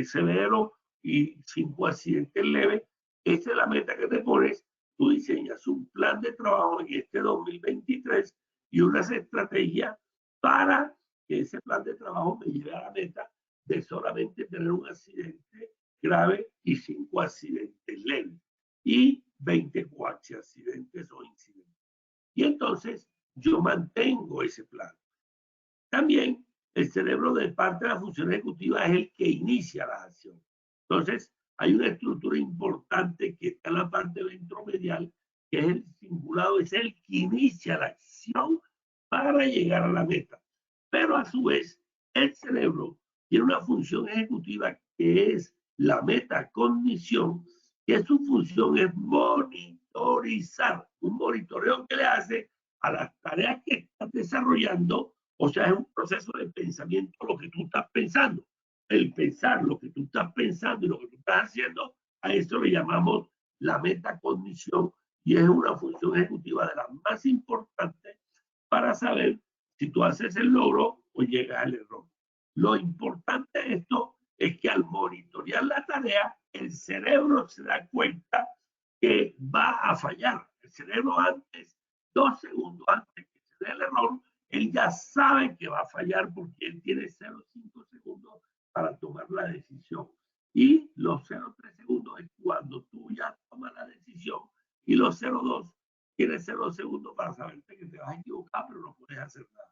severo y 5 accidentes leves. Esa es la meta que te pones. Tú diseñas un plan de trabajo en este 2023 y unas estrategias para que ese plan de trabajo me lleve a la meta de solamente tener un accidente grave y 5 accidentes leves y 24 accidentes o incidentes. Y entonces yo mantengo ese plan. También el cerebro de parte de la función ejecutiva es el que inicia la acción. Entonces, hay una estructura importante que está en la parte ventromedial, que es el cingulado, es el que inicia la acción para llegar a la meta. Pero a su vez, el cerebro tiene una función ejecutiva que es la metacognición, que su función es monitorizar, un monitoreo que le hace a las tareas que estás desarrollando. O sea, es un proceso de pensamiento, lo que tú estás pensando. El pensar lo que tú estás pensando y lo que tú estás haciendo, a eso le llamamos la metacognición y es una función ejecutiva de las más importantes para saber si tú haces el logro o llegas al error. Lo importante de esto es que al monitorear la tarea, el cerebro se da cuenta que va a fallar. El cerebro antes, 2 segundos antes que se dé el error, él ya sabe que va a fallar porque él tiene 0,5 segundos para tomar la decisión. Y los 0,3 segundos es cuando tú ya tomas la decisión y los 0,2 tienes 0 segundos para saberte que te vas a equivocar, pero no puedes hacer nada.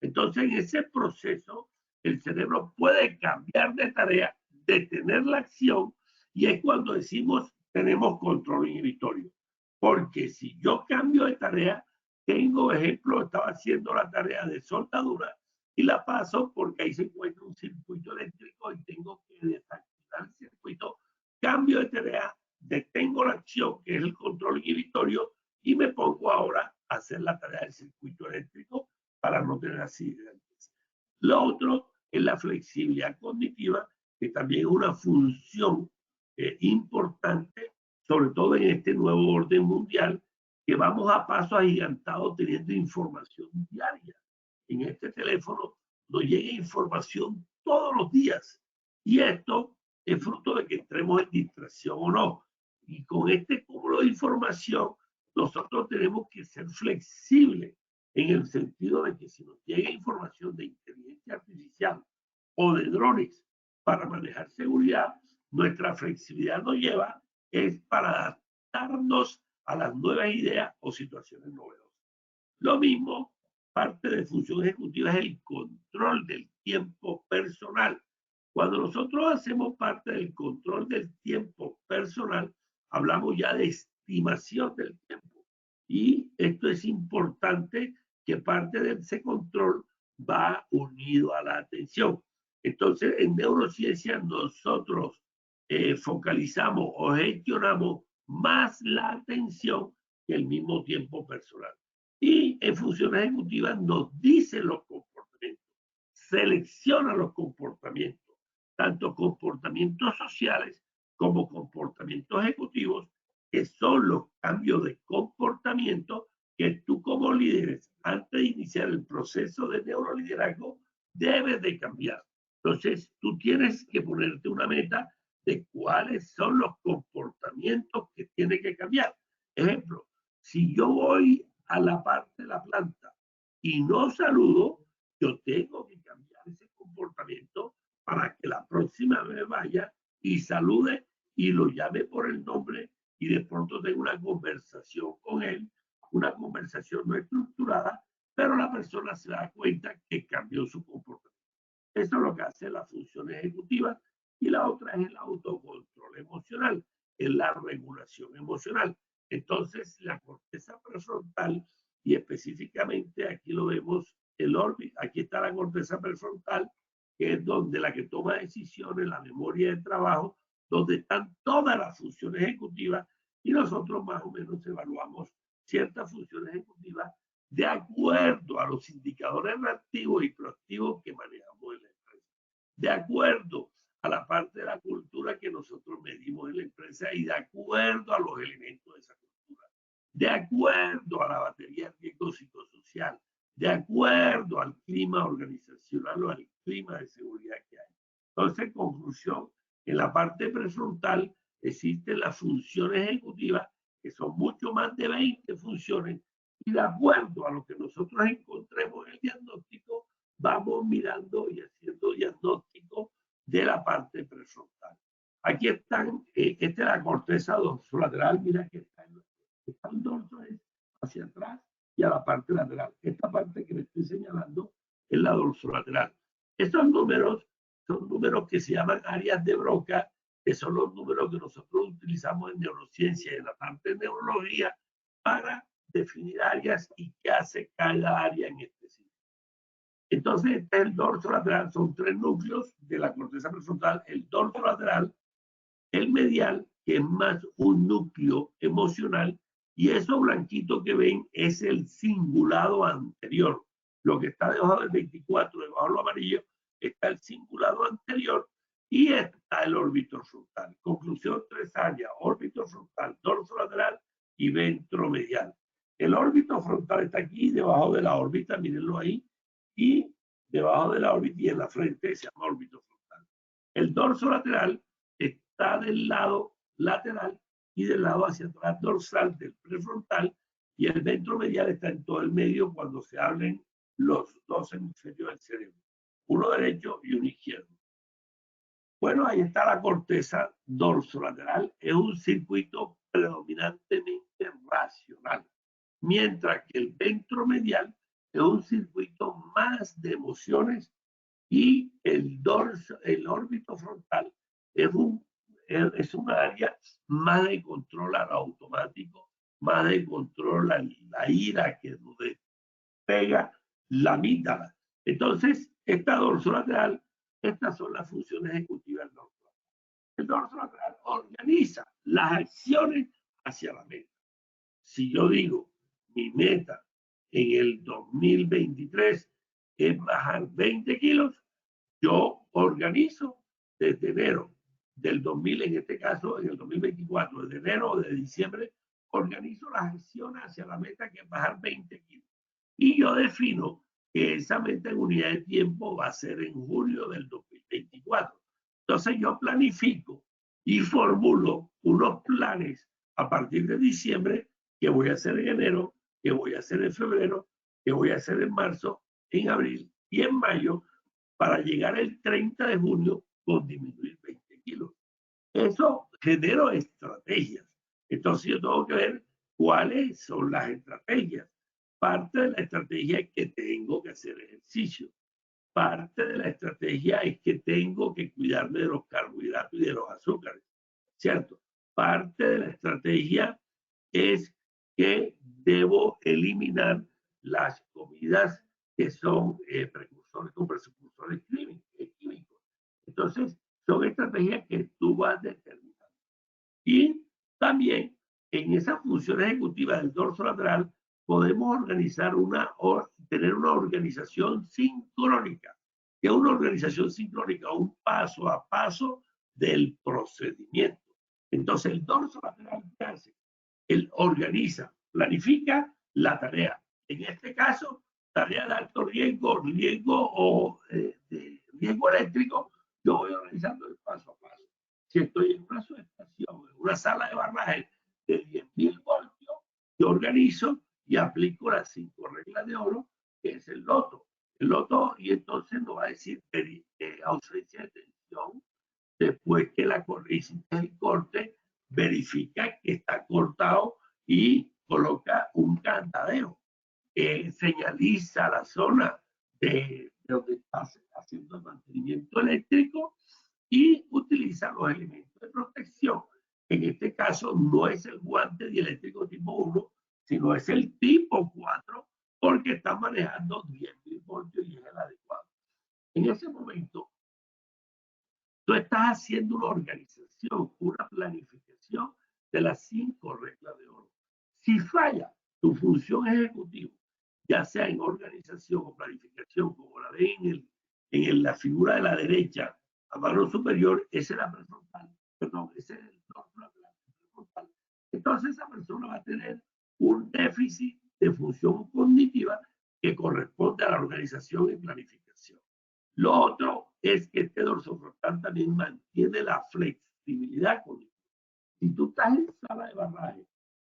Entonces, en ese proceso, el cerebro puede cambiar de tarea, detener la acción, y es cuando decimos tenemos control inhibitorio. Porque si yo cambio de tarea, tengo ejemplo, estaba haciendo la tarea de soldadura y la paso porque ahí se encuentra un circuito eléctrico y tengo que desactivar el circuito, cambio de tarea, detengo la acción, que es el control inhibitorio, y me pongo ahora a hacer la tarea del circuito eléctrico para no tener accidentes. Lo otro es la flexibilidad cognitiva, que también es una función importante, sobre todo en este nuevo orden mundial, que vamos a paso agigantado teniendo información diaria. En este teléfono nos llega información todos los días, y esto es fruto de que entremos en distracción o no. Y con este cúmulo de información, nosotros tenemos que ser flexibles en el sentido de que si nos llega información de inteligencia artificial o de drones para manejar seguridad, nuestra flexibilidad nos lleva es para adaptarnos a las nuevas ideas o situaciones novedosas. Lo mismo, parte de función ejecutiva es el control del tiempo personal. Cuando nosotros hacemos parte del control del tiempo personal, hablamos ya de estimación del tiempo. Y esto es importante, que parte de ese control va unido a la atención. Entonces, en neurociencia nosotros focalizamos o gestionamos más la atención que el mismo tiempo personal. Y en función ejecutiva nos dice los comportamientos, selecciona los comportamientos, tanto comportamientos sociales como comportamientos ejecutivos, que son los cambios de comportamiento que tú como líderes, antes de iniciar el proceso de neuroliderazgo, debes de cambiar. Entonces, tú tienes que ponerte una meta de cuáles son los comportamientos que tiene que cambiar. Ejemplo, si yo voy a la parte de la planta y no saludo, yo tengo que cambiar ese comportamiento para que la próxima vez vaya y salude y lo llame por el nombre, y de pronto tengo una conversación con él, una conversación no estructurada, pero la persona se da cuenta que cambió su comportamiento. Eso es lo que hace la función ejecutiva. Y la otra es el autocontrol emocional, es la regulación emocional. Entonces, la corteza prefrontal, y específicamente aquí lo vemos, aquí está la corteza prefrontal, que es donde la que toma decisiones, la memoria de trabajo, donde están todas las funciones ejecutivas, y nosotros más o menos evaluamos ciertas funciones ejecutivas de acuerdo a los indicadores reactivos y proactivos que manejamos en la empresa, de acuerdo a la parte de la cultura que nosotros medimos en la empresa y de acuerdo a los elementos de esa cultura, de acuerdo a la batería de riesgo psicosocial, de acuerdo al clima organizacional o al clima de seguridad que hay. Entonces, en conclusión, en la parte prefrontal existen las funciones ejecutivas, que son mucho más de 20 funciones, y de acuerdo a lo que nosotros encontremos en el diagnóstico, vamos mirando y haciendo diagnóstico de la parte prefrontal. Aquí están, esta es la corteza dorsolateral, mira que está el dorso hacia atrás y a la parte lateral. Esta parte que le estoy señalando es la dorsolateral. Estos números son números que se llaman áreas de Broca, que son los números que nosotros utilizamos en neurociencia y en la parte de neurología para definir áreas y qué hace cada área en específico. Entonces, el dorso lateral son 3 núcleos de la corteza prefrontal: el dorso lateral, el medial, que es más un núcleo emocional, y eso blanquito que ven es el cingulado anterior. Lo que está debajo del 24, debajo de lo amarillo, está el cingulado anterior, y está el órbito frontal. Conclusión: 3 áreas: órbito frontal, dorso lateral y ventromedial. El órbito frontal está aquí, debajo de la órbita, mírenlo ahí, y debajo de la órbita y en la frente se llama órbito frontal. El dorso lateral está del lado lateral y del lado hacia atrás dorsal del prefrontal, y el ventromedial está en todo el medio cuando se hablen los 2 hemisferios del cerebro, uno derecho y uno izquierdo. Bueno, ahí está la corteza dorsolateral. Es un circuito predominantemente racional. mientras que el ventromedial es un circuito más de emociones y el órbito frontal es un área más de control automático, más de control la ira que nos pega la amígdala. Entonces, esta dorsolateral, estas son las funciones ejecutivas del dorsolateral. El dorsolateral organiza las acciones hacia la meta. Si yo digo, mi meta en el 2023 es bajar 20 kilos, yo organizo desde enero del 2000, en este caso en el 2024, desde enero o de diciembre, organizo las acciones hacia la meta que es bajar 20 kilos. Y yo defino que esa meta en unidad de tiempo va a ser en julio del 2024. Entonces yo planifico y formulo unos planes a partir de diciembre que voy a hacer en enero, que voy a hacer en febrero, que voy a hacer en marzo, en abril y en mayo, para llegar el 30 de junio con disminuir 20 kilos. Eso genera estrategias. Entonces yo tengo que ver cuáles son las estrategias. Parte de la estrategia es que tengo que hacer ejercicio. Parte de la estrategia es que tengo que cuidarme de los carbohidratos y de los azúcares, ¿cierto? Parte de la estrategia es que debo eliminar las comidas que son precursores químicos. Entonces, son estrategias que tú vas determinando. Y también en esa función ejecutiva del dorso lateral podemos tener una organización sincrónica. ¿Qué es una organización sincrónica? Un paso a paso del procedimiento. Entonces, el dorso lateral, ¿qué hace? Él organiza, planifica la tarea. En este caso, tarea de alto riesgo, riesgo eléctrico, yo voy organizando el paso a paso. Si estoy en una subestación, en una sala de barraje de 10.000 voltios, yo organizo y aplico las 5 reglas de oro, que es el loto. El loto, y entonces nos va a decir ausencia de tensión. Después que la hiciste el corte, verifica que está cortado y coloca un candadero. Señaliza la zona de donde está haciendo el mantenimiento eléctrico y utiliza los elementos de protección. En este caso no es el guante dieléctrico tipo 1, sino es el tipo 4, porque está manejando 10.000 voltios y es el adecuado. En ese momento, tú estás haciendo una organización, una planificación de las 5 reglas de oro. Si falla tu función ejecutiva, ya sea en organización o planificación, como la ven en la figura de la derecha, a mano superior, esa es la prefrontal, perdón, ese es el frontal. Entonces esa persona va a tener un déficit de función cognitiva que corresponde a la organización y planificación. Lo otro es que este dorsofrontal también mantiene la flexibilidad cognitiva. Si tú estás en sala de barraje,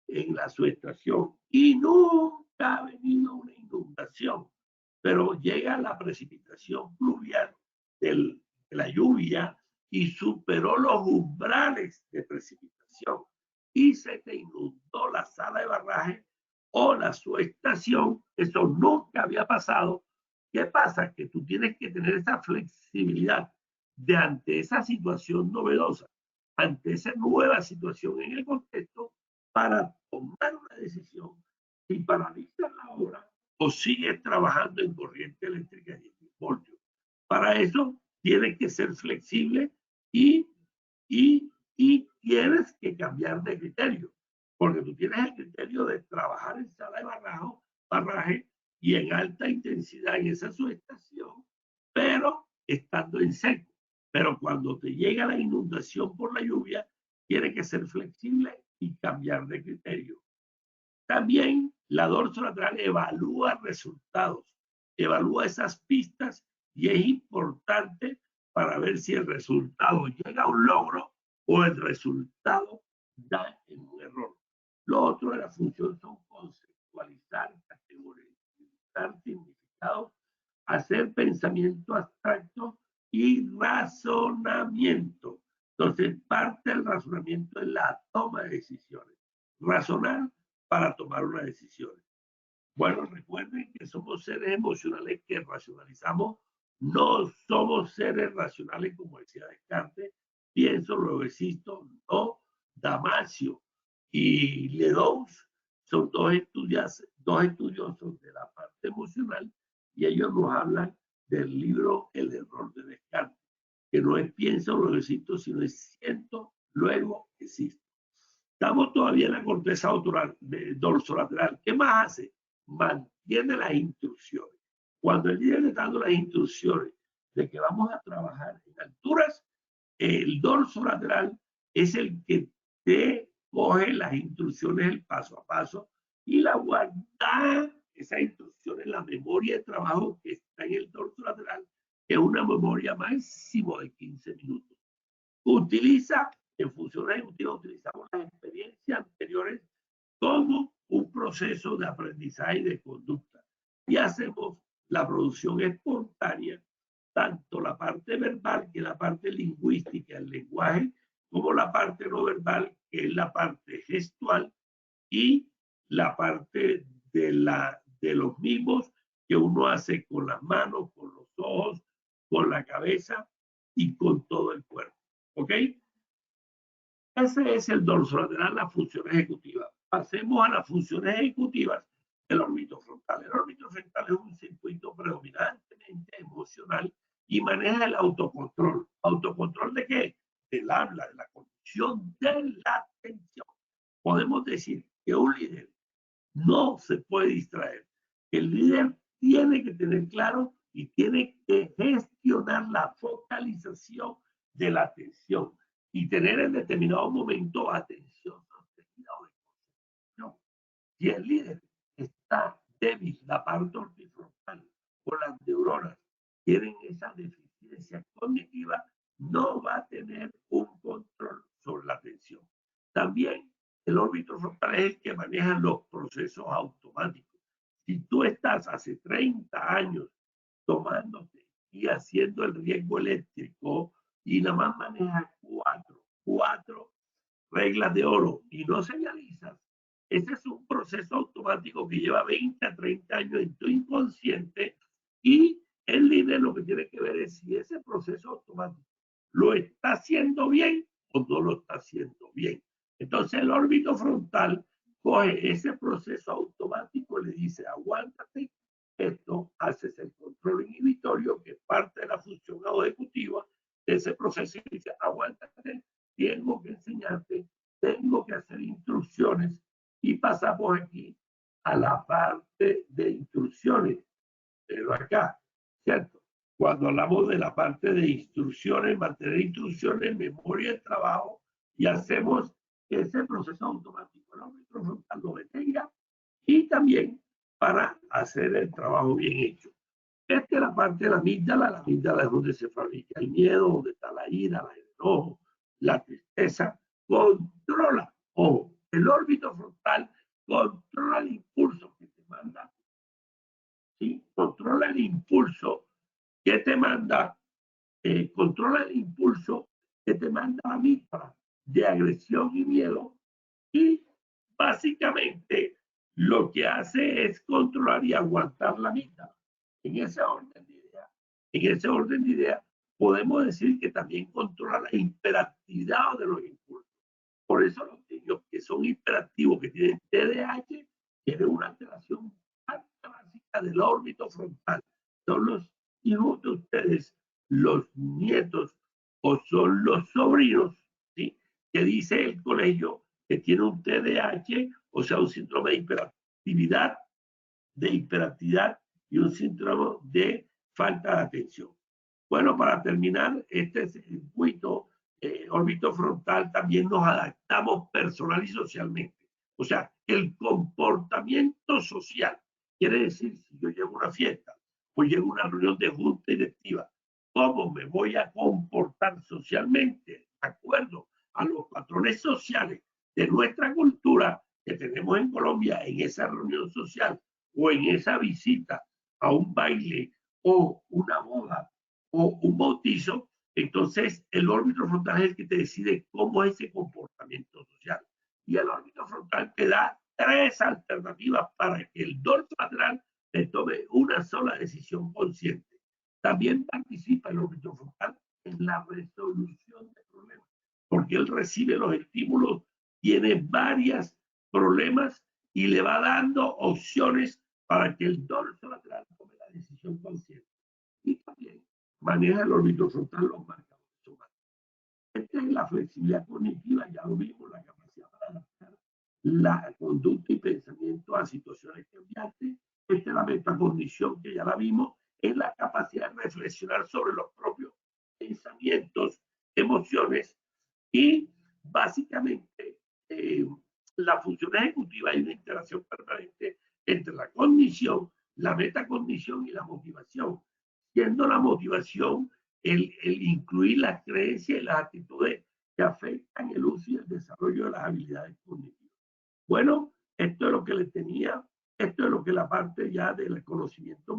en la subestación, y nunca ha venido una inundación, pero llega la precipitación pluvial de la lluvia y superó los umbrales de precipitación y se te inundó la sala de barraje o la subestación, eso nunca había pasado. ¿Qué pasa? Que tú tienes que tener esa flexibilidad de ante esa situación novedosa, ante esa nueva situación en el contexto, para tomar una decisión si paralizas la obra o sigues trabajando en corriente eléctrica de 10.000 voltios. Para eso tienes que ser flexible y tienes que cambiar de criterio, porque tú tienes el criterio de trabajar en sala de barraje y en alta intensidad en esa subestación, pero estando en seco. Pero cuando te llega la inundación por la lluvia, tienes que ser flexible y cambiar de criterio. También la dorsolateral evalúa resultados, evalúa esas pistas y es importante para ver si el resultado llega a un logro o el resultado da en un error. Lo otro de la función son conceptualizar, categorizar significados, hacer pensamiento abstracto y razonamiento. Entonces, parte del razonamiento es la toma de decisiones. Razonar para tomar una decisión. Bueno, recuerden que somos seres emocionales que racionalizamos, no somos seres racionales como decía Descartes, pienso, luego existo, no. Damasio y Ledoux son dos estudiosos de la parte emocional y ellos nos hablan del libro El error de Descartes, que no es pienso, luego existo, sino es siento, luego existo. Estamos todavía en la corteza dorsolateral. ¿Qué más hace? Mantiene las instrucciones. Cuando el líder le está dando las instrucciones de que vamos a trabajar en alturas, el dorsolateral es el que te coge las instrucciones, el paso a paso, y la guarda esa instrucción en la memoria de trabajo que está en el dorsolateral, que es una memoria máximo de 15 minutos. Utiliza, en funciones ejecutivas, utilizamos las experiencias anteriores como un proceso de aprendizaje y de conducta. Y hacemos la producción espontánea, tanto la parte verbal, que es la parte lingüística, el lenguaje, como la parte no verbal, que es la parte gestual, y la parte de los mismos que uno hace con las manos, con los ojos, con la cabeza y con todo el cuerpo. ¿Ok? Ese es el dorsolateral, la función ejecutiva. Pasemos a las funciones ejecutivas del órbito frontal. El órbito frontal es un circuito predominantemente emocional y maneja el autocontrol. ¿Autocontrol de qué? Del habla, de la condición de la atención. Podemos decir que un líder no se puede distraer. El líder tiene que tener claro y tiene que gestionar la focalización de la atención y tener en determinado momento atención sostenida o de concentración. Si el líder está débil, la parte ortifrontal o las neuronas tienen esa deficiencia cognitiva, no va a tener un control sobre la atención. También el órbito frontal es el que maneja los procesos automáticos. Si tú estás hace 30 años tomándote y haciendo el riesgo eléctrico y nada más manejas cuatro reglas de oro y no señalizas, ese es un proceso automático que lleva 20 a 30 años en tu inconsciente y el líder lo que tiene que ver es si ese proceso automático lo está haciendo bien o no lo está haciendo bien. Entonces el órbito frontal coge ese proceso automático y le dice, aguántate, esto, haces el control inhibitorio, que es parte de la función ejecutiva de ese proceso, y dice, aguántate, tengo que enseñarte, tengo que hacer instrucciones, y pasamos aquí a la parte de instrucciones. Pero acá, ¿cierto? Cuando hablamos de la parte de instrucciones, mantener instrucciones, memoria de trabajo, y hacemos ese proceso automático, el órbito frontal lo detenga, y también para hacer el trabajo bien hecho. Esta es la parte de la amígdala es donde se fabrica el miedo, donde está la ira, el enojo, la tristeza, controla, ojo, el órbito frontal controla el impulso que te manda, ¿sí? Controla el impulso que te manda, controla el impulso que te manda la amígdala de agresión y miedo, y básicamente lo que hace es controlar y aguantar la amígdala. En ese orden de ideas, podemos decir que también controla la hiperactividad de los impulsos. Por eso los niños que son hiperactivos, que tienen TDAH, tienen una alteración básica del órbito frontal. Son los hijos de ustedes, los nietos o son los sobrinos, ¿sí? Que dice el colegio que tiene un TDAH, o sea, un síndrome de hiperactividad y un síndrome de falta de atención. Bueno, para terminar, este circuito órbito frontal también nos adaptamos personal y socialmente. O sea, el comportamiento social, quiere decir, si yo llego a una fiesta o llego a una reunión de junta directiva, ¿cómo me voy a comportar socialmente? De acuerdo a los patrones sociales de nuestra cultura que tenemos en Colombia, en esa reunión social o en esa visita a un baile o una boda o un bautizo, entonces el órbito frontal es el que te decide cómo es ese comportamiento social. Y el órbito frontal te da 3 alternativas para que el dorso lateral le tome una sola decisión consciente. También participa el órbito frontal en la resolución de problemas, porque él recibe los estímulos, tiene varios problemas y le va dando opciones para que el dorso lateral tome la decisión consciente. Y también maneja el órbito frontal los marcadores somáticos. Esta es la flexibilidad cognitiva, ya lo vimos, la capacidad para adaptar la conducta y pensamiento a situaciones cambiantes. Esta es la metacognición, que ya la vimos, es la capacidad de reflexionar sobre los propios pensamientos, emociones y básicamente la función ejecutiva y una interacción permanente entre la cognición, la metacognición y la motivación, siendo la motivación el incluir las creencias y las actitudes que afectan el uso y el desarrollo de las habilidades cognitivas. Bueno, esto es lo que le tenía, esto es lo que la parte ya del conocimiento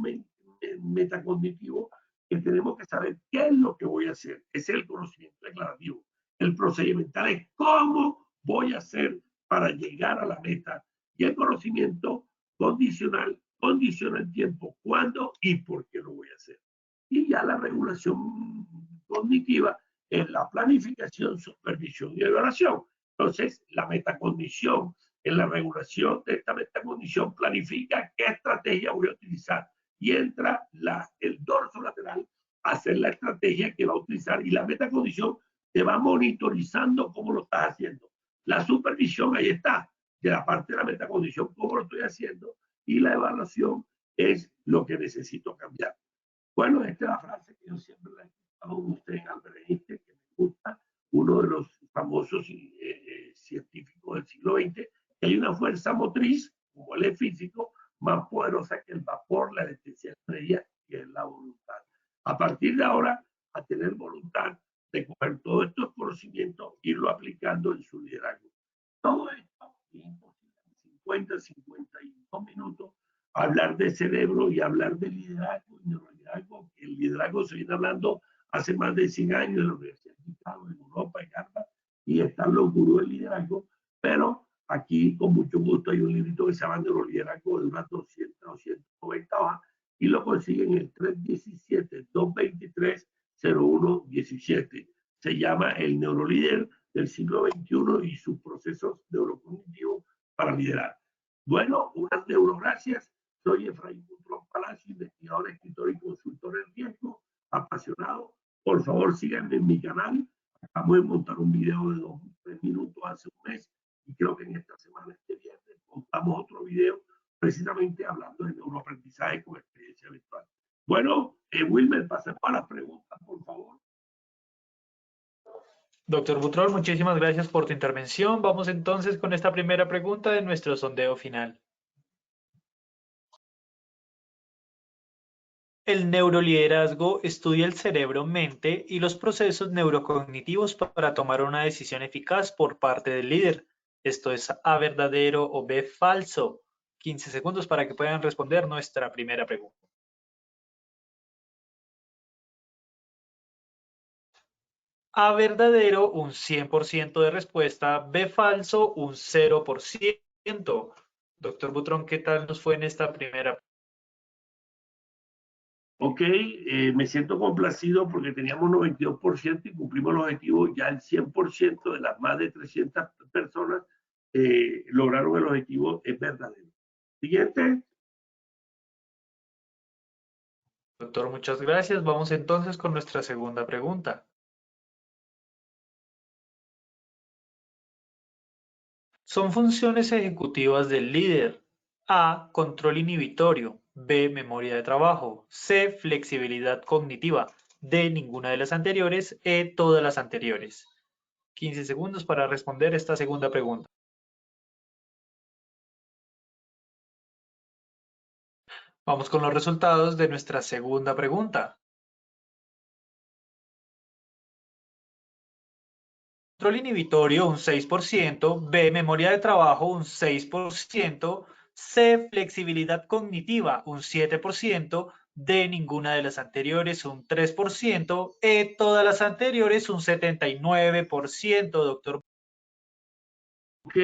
metacognitivo, que tenemos que saber qué es lo que voy a hacer. Ese es el conocimiento declarativo. El procedimental es cómo voy a hacer para llegar a la meta. Y el conocimiento condicional condiciona el tiempo, cuándo y por qué lo voy a hacer. Y ya la regulación cognitiva es la planificación, supervisión y evaluación. Entonces, la metacognición, en la regulación de esta metacognición, planifica qué estrategia voy a utilizar y entra el dorso lateral a hacer la estrategia que va a utilizar, y la metacognición te va monitorizando cómo lo estás haciendo. La supervisión, ahí está, de la parte de la metacognición, cómo lo estoy haciendo, y la evaluación es lo que necesito cambiar. Bueno, esta es la frase que yo siempre le he escuchado a usted en Albert Einstein, que me gusta, uno de los famosos científicos del siglo XX, que hay una fuerza motriz, como él es físico, más poderosa que el vapor, la electricidad estrella, que es la voluntad. A partir de ahora, a tener voluntad de coger todos estos conocimientos, irlo aplicando en su liderazgo. Todo esto es imposible en 50, 52 minutos, hablar de cerebro y hablar de liderazgo y neuroliderazgo. El liderazgo se viene hablando hace más de 100 años en la Universidad de Chicago, en Europa, en Harvard, y están los gurús del liderazgo, pero aquí con mucho gusto hay un librito que se llama Neuroliderazgo, de unas 200 o 190 hojas, y lo consiguen en el 317-223-0117. Se llama El Neurolíder del siglo XXI y sus procesos neurocognitivos para liderar. Bueno, unas neurogracias. Soy Efraín Butrón Palacio, investigador, escritor y consultor en riesgo, apasionado. Por favor, síganme en mi canal. Acabamos de montar un video de 2 o 3 minutos hace un mes, y creo que en esta semana, este viernes, montamos otro video precisamente hablando de neuroaprendizaje con experiencia virtual. Bueno, Wilmer, pasemos a las preguntas, por favor. Doctor Butrón, muchísimas gracias por tu intervención. Vamos entonces con esta primera pregunta de nuestro sondeo final. El neuroliderazgo estudia el cerebro, mente y los procesos neurocognitivos para tomar una decisión eficaz por parte del líder. ¿Esto es A, verdadero, o B, falso? 15 segundos para que puedan responder nuestra primera pregunta. A, verdadero, un 100% de respuesta. B, falso, un 0%. Doctor Butrón, ¿qué tal nos fue en esta primera pregunta? Ok, me siento complacido porque teníamos 92% y cumplimos el objetivo. Ya el 100% de las más de 300 personas lograron el objetivo, es verdadero. Siguiente. Doctor, muchas gracias. Vamos entonces con nuestra segunda pregunta. Son funciones ejecutivas del líder. A, control inhibitorio. B, memoria de trabajo. C, flexibilidad cognitiva. D, ninguna de las anteriores. E, todas las anteriores. 15 segundos para responder esta segunda pregunta. Vamos con los resultados de nuestra segunda pregunta. Control inhibitorio, un 6%. B, memoria de trabajo, un 6%. C, flexibilidad cognitiva, un 7%. D, ninguna de las anteriores, un 3%. E, todas las anteriores, un 79%, doctor Ok,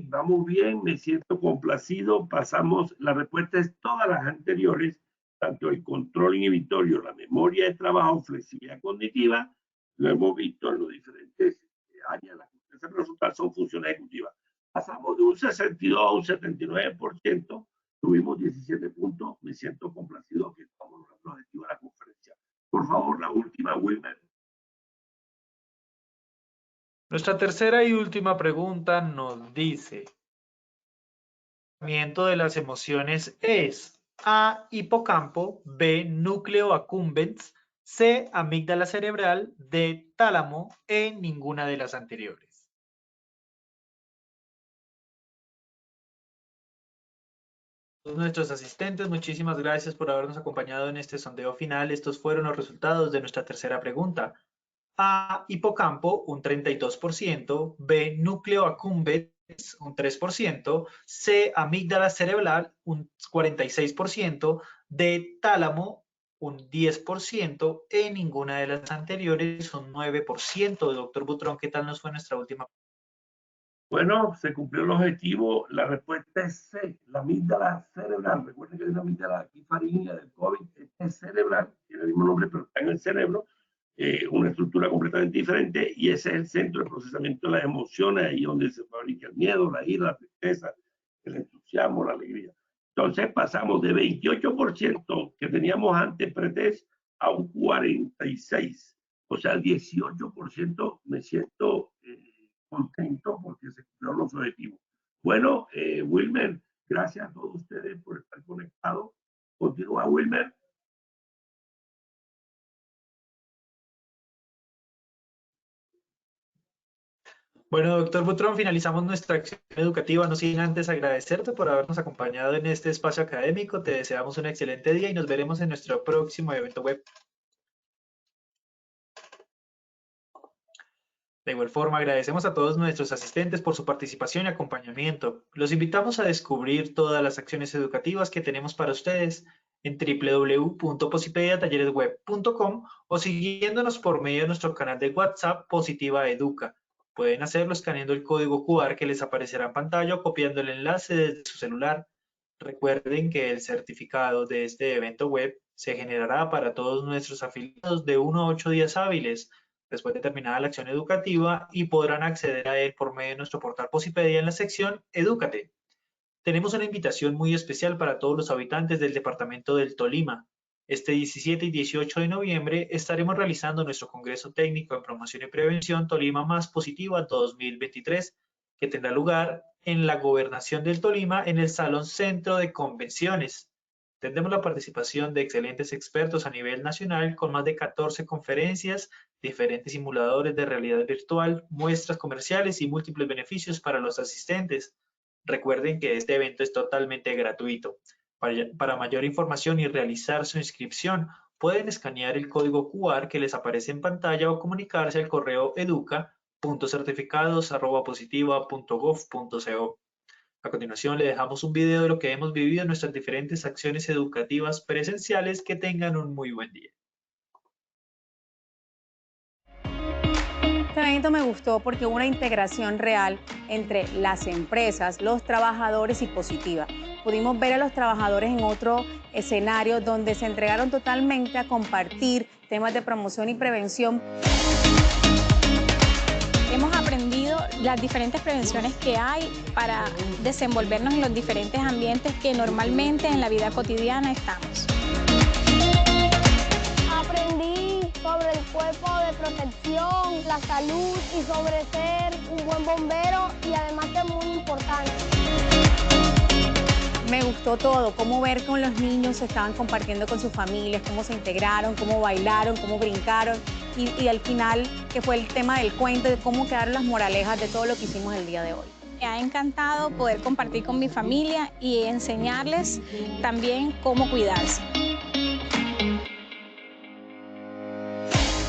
vamos bien, me siento complacido. Pasamos, la respuesta es todas las anteriores, tanto el control inhibitorio, la memoria de trabajo, flexibilidad cognitiva, lo hemos visto en los diferentes áreas. Las que resultados son funciones ejecutivas. Pasamos de un 62 a un 79%, tuvimos 17 puntos, me siento complacido que estamos logrando el objetivo de la conferencia. Por favor, la última, Wilmer. Nuestra tercera y última pregunta nos dice: el tratamiento de las emociones es A, hipocampo, B, núcleo accumbens, C, amígdala cerebral, D, tálamo, E, ninguna de las anteriores. Nuestros asistentes, muchísimas gracias por habernos acompañado en este sondeo final. Estos fueron los resultados de nuestra tercera pregunta. A, hipocampo, un 32%, B, núcleo accumbens, un 3%, C, amígdala cerebral, un 46%, D, tálamo, un 10%, E, ninguna de las anteriores, un 9%. Doctor Butrón, ¿qué tal nos fue nuestra última? Bueno, se cumplió el objetivo. La respuesta es C, la amígdala cerebral. Recuerden que es la amígdala aquí faríngea del COVID, es cerebral, tiene el mismo nombre, pero está en el cerebro. Una estructura completamente diferente, y ese es el centro de procesamiento de las emociones, ahí donde se fabrica el miedo, la ira, la tristeza, el entusiasmo, la alegría. Entonces pasamos de 28% que teníamos antes pretest a un 46%, o sea, el 18%. Me siento contento porque se cumplieron los objetivos. Bueno, Wilmer, gracias a todos ustedes por estar conectados. Continúa, Wilmer. Bueno, doctor Butrón, finalizamos nuestra acción educativa, no sin antes agradecerte por habernos acompañado en este espacio académico. Te deseamos un excelente día y nos veremos en nuestro próximo evento web. De igual forma, agradecemos a todos nuestros asistentes por su participación y acompañamiento. Los invitamos a descubrir todas las acciones educativas que tenemos para ustedes en www.posipediatalleresweb.com o siguiéndonos por medio de nuestro canal de WhatsApp Positiva Educa. Pueden hacerlo escaneando el código QR que les aparecerá en pantalla o copiando el enlace desde su celular. Recuerden que el certificado de este evento web se generará para todos nuestros afiliados de 1 a 8 días hábiles después de terminada la acción educativa, y podrán acceder a él por medio de nuestro portal Posipedia en la sección Edúcate. Tenemos una invitación muy especial para todos los habitantes del departamento del Tolima. Este 17 y 18 de noviembre estaremos realizando nuestro Congreso Técnico en Promoción y Prevención Tolima Más Positiva 2023, que tendrá lugar en la Gobernación del Tolima en el Salón Centro de Convenciones. Tendremos la participación de excelentes expertos a nivel nacional con más de 14 conferencias, diferentes simuladores de realidad virtual, muestras comerciales y múltiples beneficios para los asistentes. Recuerden que este evento es totalmente gratuito. Para mayor información y realizar su inscripción, pueden escanear el código QR que les aparece en pantalla o comunicarse al correo educa.certificados@positiva.gov.co. A continuación, le dejamos un video de lo que hemos vivido en nuestras diferentes acciones educativas presenciales. Que tengan un muy buen día. Este evento me gustó porque hubo una integración real entre las empresas, los trabajadores y Positiva. Pudimos ver a los trabajadores en otro escenario donde se entregaron totalmente a compartir temas de promoción y prevención. Hemos aprendido las diferentes prevenciones que hay para desenvolvernos en los diferentes ambientes que normalmente en la vida cotidiana estamos. Aprendí sobre el cuerpo de protección, la salud y sobre ser un buen bombero, y además que es muy importante. Me gustó todo, cómo ver con los niños se estaban compartiendo con sus familias, cómo se integraron, cómo bailaron, cómo brincaron, y al final, que fue el tema del cuento, de cómo quedaron las moralejas de todo lo que hicimos el día de hoy. Me ha encantado poder compartir con mi familia y enseñarles también cómo cuidarse.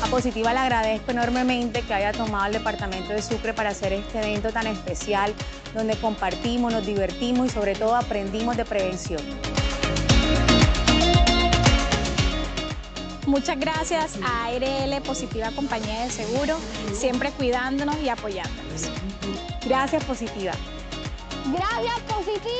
A Positiva le agradezco enormemente que haya tomado el departamento de Sucre para hacer este evento tan especial, donde compartimos, nos divertimos y sobre todo aprendimos de prevención. Muchas gracias a ARL Positiva Compañía de Seguro, siempre cuidándonos y apoyándonos. Gracias, Positiva. ¡Gracias, Positiva!